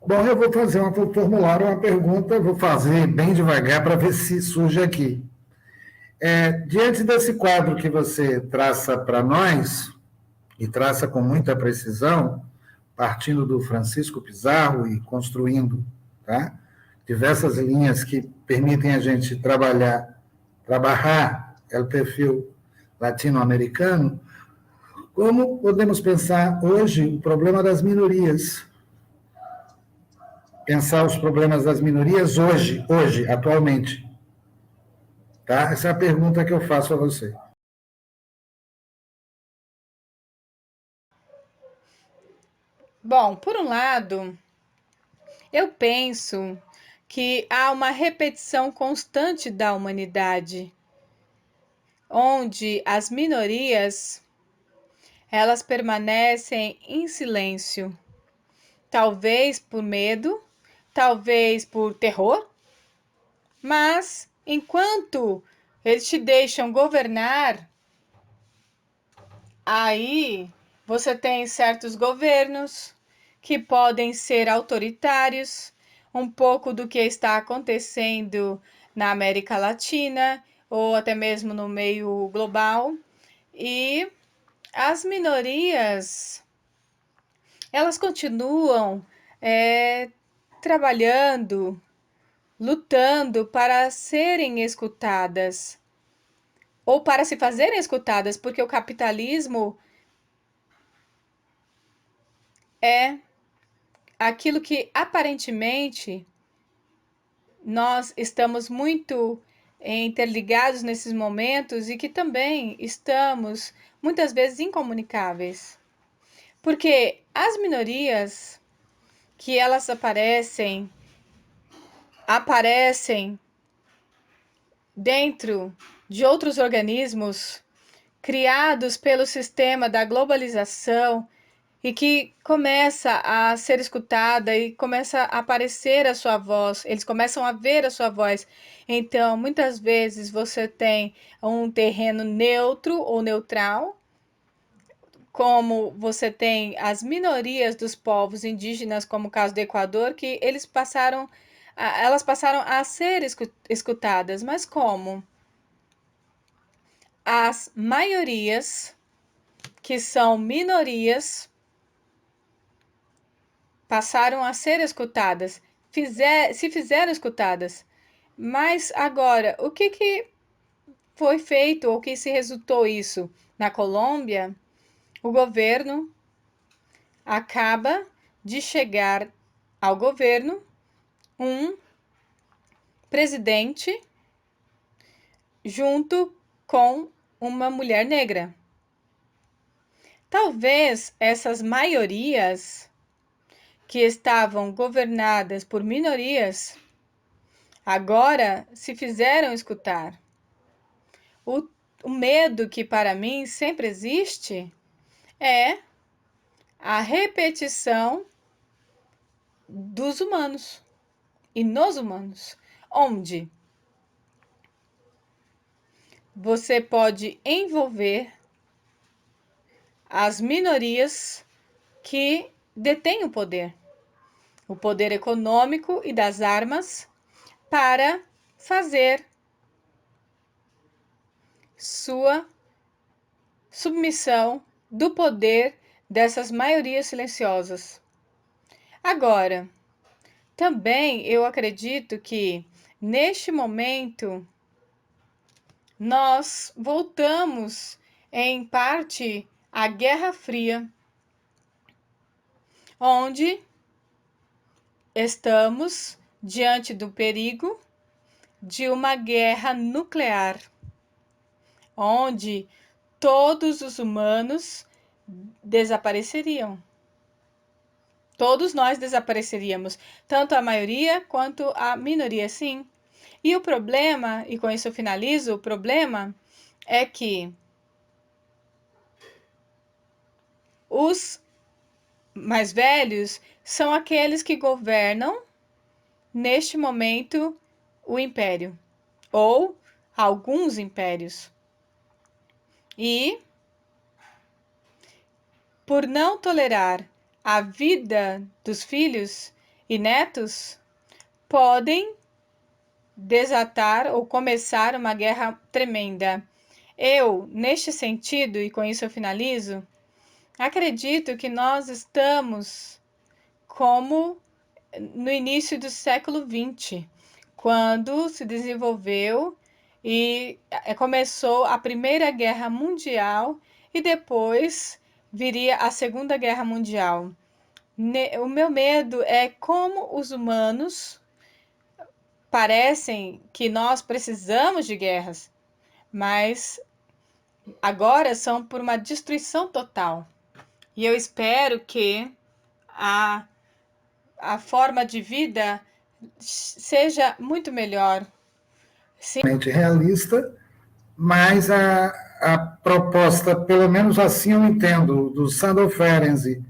S2: Bom, eu vou fazer formular uma pergunta, vou fazer bem devagar para ver se surge aqui. Diante desse quadro que você traça para nós, e traça com muita precisão, partindo do Francisco Pizarro e construindo, tá? Diversas linhas que permitem a gente trabalhar o perfil latino-americano, como podemos pensar hoje o problema das minorias? Pensar os problemas das minorias hoje, atualmente. Tá? Essa é a pergunta que eu faço a você.
S3: Bom, por um lado, eu penso que há uma repetição constante da humanidade, onde as minorias elas permanecem em silêncio, talvez por medo, talvez por terror, mas enquanto eles te deixam governar, aí você tem certos governos que podem ser autoritários, um pouco do que está acontecendo na América Latina ou até mesmo no meio global. E as minorias, elas continuam trabalhando, lutando para serem escutadas ou para se fazerem escutadas, porque o capitalismo é aquilo que aparentemente nós estamos muito interligados nesses momentos e que também estamos muitas vezes incomunicáveis. Porque as minorias que elas aparecem dentro de outros organismos criados pelo sistema da globalização e que começa a ser escutada e começa a aparecer a sua voz, eles começam a ver a sua voz. Então, muitas vezes você tem um terreno neutro ou neutral, como você tem as minorias dos povos indígenas, como o caso do Equador, que elas passaram a ser escutadas, mas como as maiorias, que são minorias, passaram a ser escutadas, se fizeram escutadas. Mas agora, o que foi feito, ou que se resultou isso? Na Colômbia, o governo acaba de chegar ao governo um presidente junto com uma mulher negra. Talvez essas maiorias que estavam governadas por minorias agora se fizeram escutar. O medo que para mim sempre existe é a repetição dos humanos e nos humanos, onde você pode envolver as minorias que detêm o poder econômico e das armas, para fazer sua submissão do poder dessas maiorias silenciosas. Agora, também eu acredito que, neste momento, nós voltamos, em parte, à Guerra Fria, onde estamos diante do perigo de uma guerra nuclear, onde todos os humanos desapareceriam. Todos nós desapareceríamos, tanto a maioria quanto a minoria, sim. E o problema, e com isso eu finalizo, o problema é que os mais velhos são aqueles que governam, neste momento, o império, ou alguns impérios. E, por não tolerar a vida dos filhos e netos, podem desatar ou começar uma guerra tremenda. Eu, neste sentido, e com isso eu finalizo, acredito que nós estamos como no início do século XX, quando se desenvolveu e começou a Primeira Guerra Mundial e depois viria a Segunda Guerra Mundial. O meu medo é como os humanos parecem que nós precisamos de guerras, mas agora são por uma destruição total. E eu espero que a forma de vida seja muito melhor.
S2: Sim. Realista, mas a proposta, pelo menos assim eu entendo, do Sandor Ferenczi,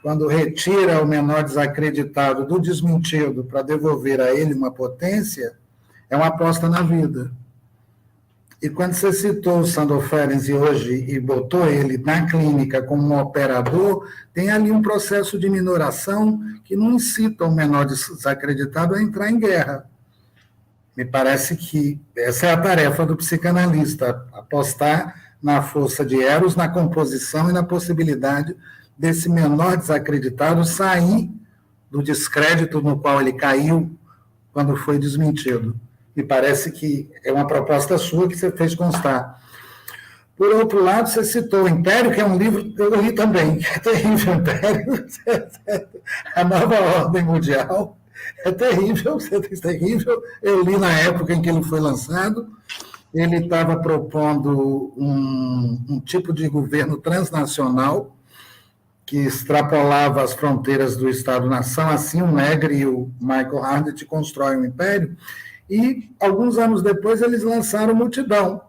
S2: quando retira o menor desacreditado do desmentido para devolver a ele uma potência, é uma aposta na vida. E quando você citou o Sandor Ferenczi hoje e botou ele na clínica como um operador, tem ali um processo de minoração que não incita o menor desacreditado a entrar em guerra. Me parece que essa é a tarefa do psicanalista, apostar na força de Eros, na composição e na possibilidade desse menor desacreditado sair do descrédito no qual ele caiu quando foi desmentido. Me parece que é uma proposta sua que você fez constar. Por outro lado, você citou o Império, que é um livro que eu li também, é terrível, Império, a nova ordem mundial, é terrível, eu li na época em que ele foi lançado, ele estava propondo um tipo de governo transnacional, que extrapolava as fronteiras do Estado-nação, assim o Negri e o Michael Harnett constroem o Império, e alguns anos depois eles lançaram Multidão,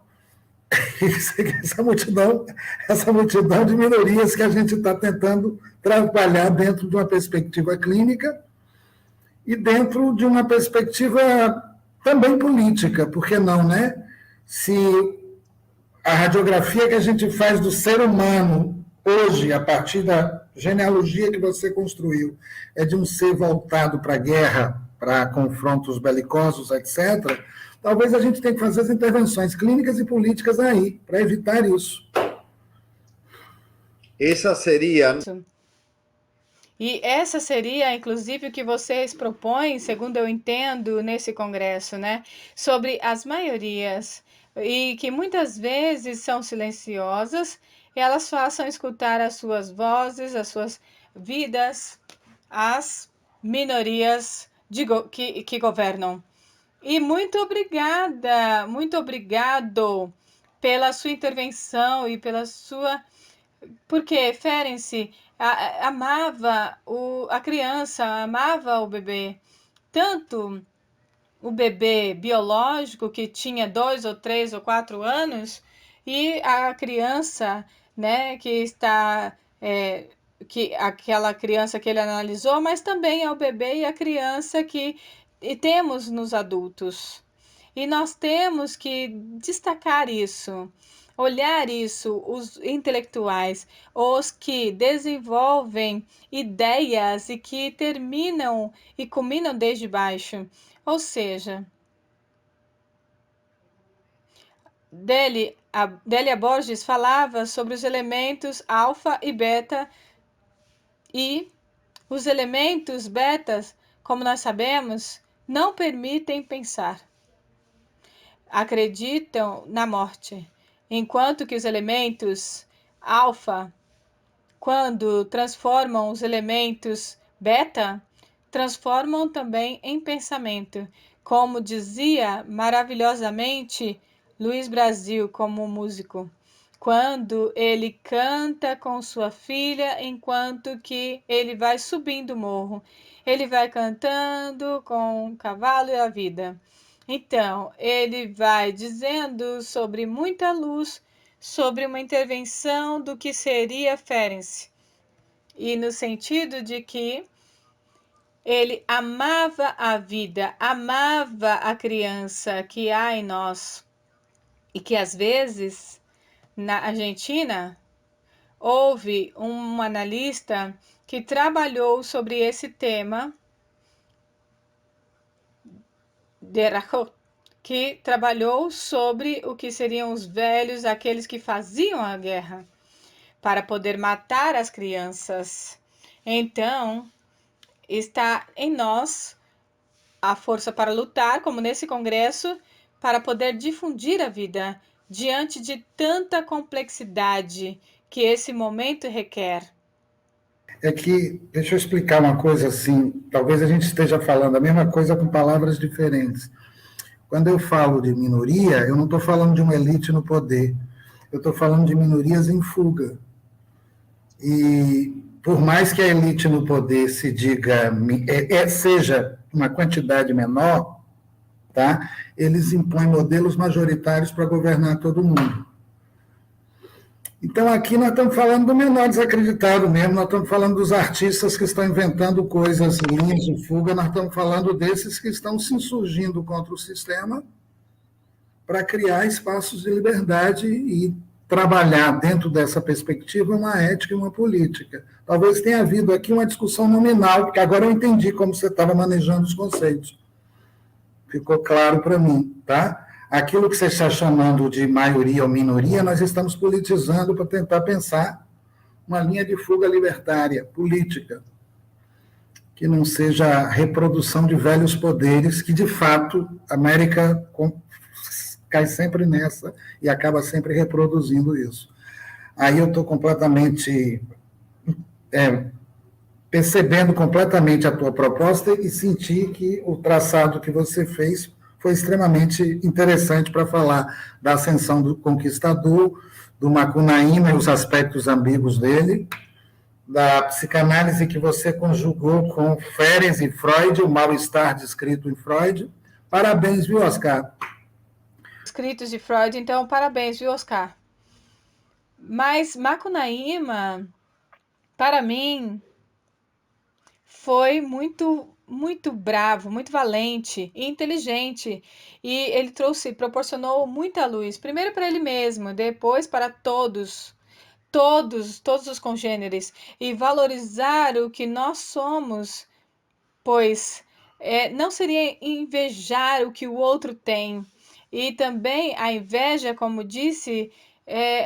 S2: essa multidão de minorias que a gente está tentando trabalhar dentro de uma perspectiva clínica e dentro de uma perspectiva também política, por que não, né? Se a radiografia que a gente faz do ser humano hoje, a partir da genealogia que você construiu, é de um ser voltado para a guerra, para confrontos belicosos, etc., talvez a gente tenha que fazer as intervenções clínicas e políticas aí, para evitar isso.
S4: Essa seria...
S3: E essa seria, inclusive, o que vocês propõem, segundo eu entendo, nesse congresso, né? Sobre as maiorias, e que muitas vezes são silenciosas, e elas façam escutar as suas vozes, as suas vidas, as minorias que governam. E muito obrigado pela sua intervenção e pela sua... Porque Ferenc amava a criança, amava o bebê. Tanto o bebê biológico, que tinha 2 ou 3 ou 4 anos, e a criança, né, que está... que aquela criança que ele analisou, mas também é o bebê e a criança que temos nos adultos. E nós temos que destacar isso, olhar isso, os intelectuais, os que desenvolvem ideias e que terminam e culminam desde baixo. Ou seja, Délia Borges falava sobre os elementos alfa e beta, e os elementos betas, como nós sabemos, não permitem pensar. Acreditam na morte, enquanto que os elementos alfa, quando transformam os elementos beta, transformam também em pensamento, como dizia maravilhosamente Luiz Brasil como músico, quando ele canta com sua filha enquanto que ele vai subindo o morro. Ele vai cantando com o cavalo e a vida. Então, ele vai dizendo sobre muita luz, sobre uma intervenção do que seria Ferenc. E no sentido de que ele amava a vida, amava a criança que há em nós. E que às vezes, na Argentina, houve um analista que trabalhou sobre esse tema, que trabalhou sobre o que seriam os velhos, aqueles que faziam a guerra, para poder matar as crianças. Então, está em nós a força para lutar, como nesse congresso, para poder difundir a vida diante de tanta complexidade que esse momento requer.
S2: É que, deixa eu explicar uma coisa assim, talvez a gente esteja falando a mesma coisa com palavras diferentes. Quando eu falo de minoria, eu não estou falando de uma elite no poder, eu estou falando de minorias em fuga. E por mais que a elite no poder se diga, seja uma quantidade menor, tá? Eles impõem modelos majoritários para governar todo mundo. Então, aqui nós estamos falando do menor desacreditado mesmo, nós estamos falando dos artistas que estão inventando coisas, linhas de fuga, nós estamos falando desses que estão se insurgindo contra o sistema para criar espaços de liberdade e trabalhar dentro dessa perspectiva uma ética e uma política. Talvez tenha havido aqui uma discussão nominal, porque agora eu entendi como você estava manejando os conceitos. Ficou claro para mim, tá? Aquilo que você está chamando de maioria ou minoria, nós estamos politizando para tentar pensar uma linha de fuga libertária, política, que não seja a reprodução de velhos poderes, que, de fato, a América cai sempre nessa e acaba sempre reproduzindo isso. Aí eu estou completamente... percebendo completamente a tua proposta e senti que o traçado que você fez foi extremamente interessante para falar da ascensão do conquistador, do Macunaíma e os aspectos ambíguos dele, da psicanálise que você conjugou com Ferenc e Freud, o mal-estar descrito em Freud. Parabéns, viu, Oscar?
S3: escritos de Freud. Então, parabéns, viu, Oscar? Mas Macunaíma, para mim, foi muito bravo, muito valente e inteligente. E ele proporcionou muita luz, primeiro para ele mesmo, depois para todos os congêneres, e valorizar o que nós somos, pois não seria invejar o que o outro tem. E também a inveja, como disse,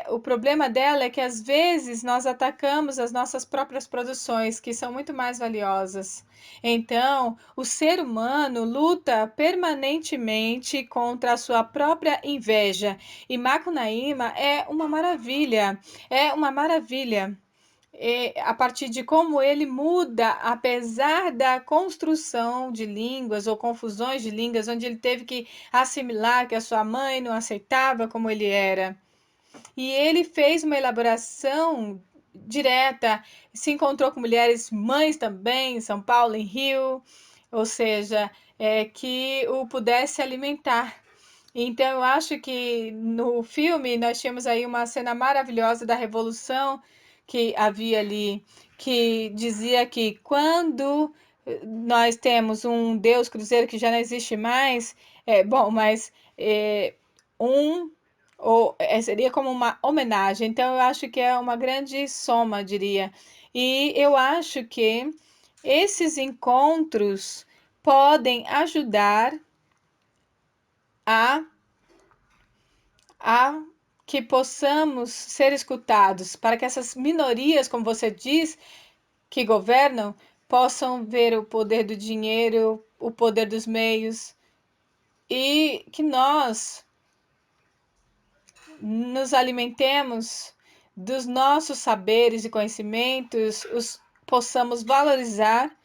S3: o problema dela é que às vezes nós atacamos as nossas próprias produções, que são muito mais valiosas. Então, o ser humano luta permanentemente contra a sua própria inveja. E Macunaíma é uma maravilha, é uma maravilha. A partir de como ele muda, apesar da construção de línguas ou confusões de línguas, onde ele teve que assimilar que a sua mãe não aceitava como ele era. E ele fez uma elaboração direta, se encontrou com mulheres mães também, em São Paulo, em Rio, ou seja, que o pudesse alimentar. Então, eu acho que no filme nós tínhamos aí uma cena maravilhosa da revolução que havia ali, que dizia que quando nós temos um Deus Cruzeiro que já não existe mais, mas um seria como uma homenagem. Então, eu acho que é uma grande soma, diria. E eu acho que esses encontros podem ajudar a que possamos ser escutados, para que essas minorias, como você diz, que governam, possam ver o poder do dinheiro, o poder dos meios, e que nós nos alimentemos dos nossos saberes e conhecimentos, os possamos valorizar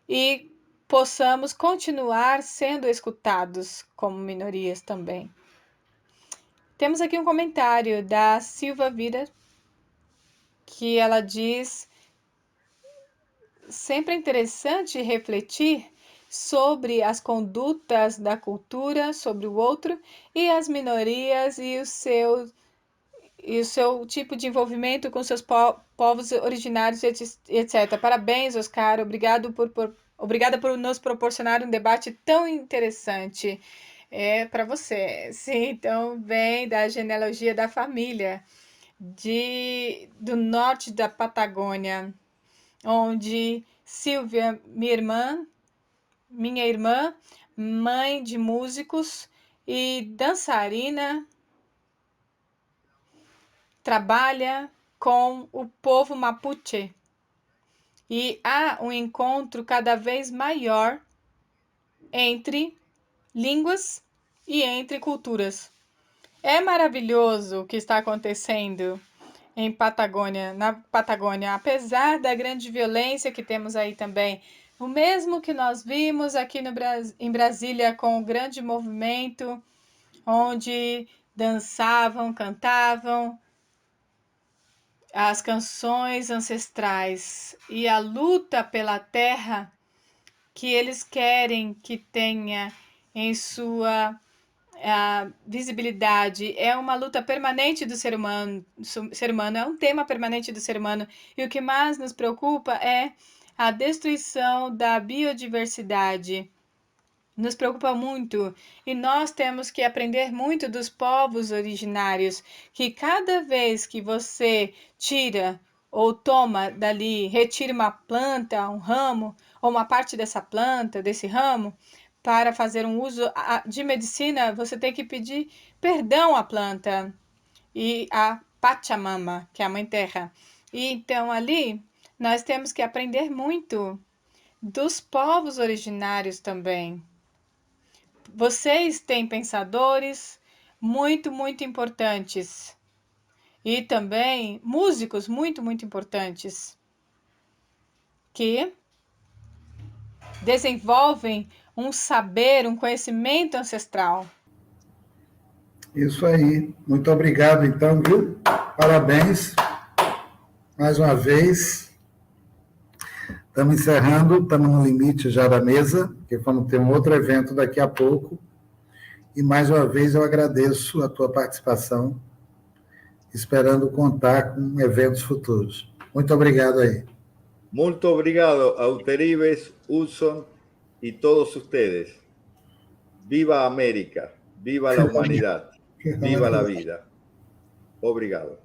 S3: e possamos continuar sendo escutados como minorias também. Temos aqui um comentário da Silva Vida, que ela diz: sempre é interessante refletir sobre as condutas da cultura, sobre o outro e as minorias e o seu tipo de envolvimento com seus povos originários, etc. Parabéns, Oscar. Obrigada por nos proporcionar um debate tão interessante. Para você. Sim, então vem da genealogia da família do norte da Patagônia, onde Silvia, minha irmã, mãe de músicos e dançarina, trabalha com o povo Mapuche. E há um encontro cada vez maior entre línguas e entre culturas. É maravilhoso o que está acontecendo na Patagônia, apesar da grande violência que temos aí também. O mesmo que nós vimos aqui em Brasília com o grande movimento, onde dançavam, cantavam as canções ancestrais e a luta pela terra que eles querem que tenha em sua visibilidade. É uma luta permanente do ser humano, é um tema permanente do ser humano, e o que mais nos preocupa é a destruição da biodiversidade. Nos preocupa muito, e nós temos que aprender muito dos povos originários, que cada vez que você tira ou toma dali, retira uma planta, um ramo, ou uma parte dessa planta, desse ramo, para fazer um uso de medicina, você tem que pedir perdão à planta e à Pachamama, que é a Mãe Terra. E então ali nós temos que aprender muito dos povos originários também. Vocês têm pensadores muito importantes e também músicos muito importantes que desenvolvem um saber, um conhecimento ancestral.
S2: Isso aí. Muito obrigado, então, viu? Parabéns. Mais uma vez. Estamos encerrando, estamos no limite já da mesa, porque vamos ter um outro evento daqui a pouco. E, mais uma vez, eu agradeço a tua participação, esperando contar com eventos futuros. Muito obrigado aí.
S4: Muito obrigado, Auterives, Hudson y todos ustedes. Viva América, viva la humanidad, viva la vida. Obrigado.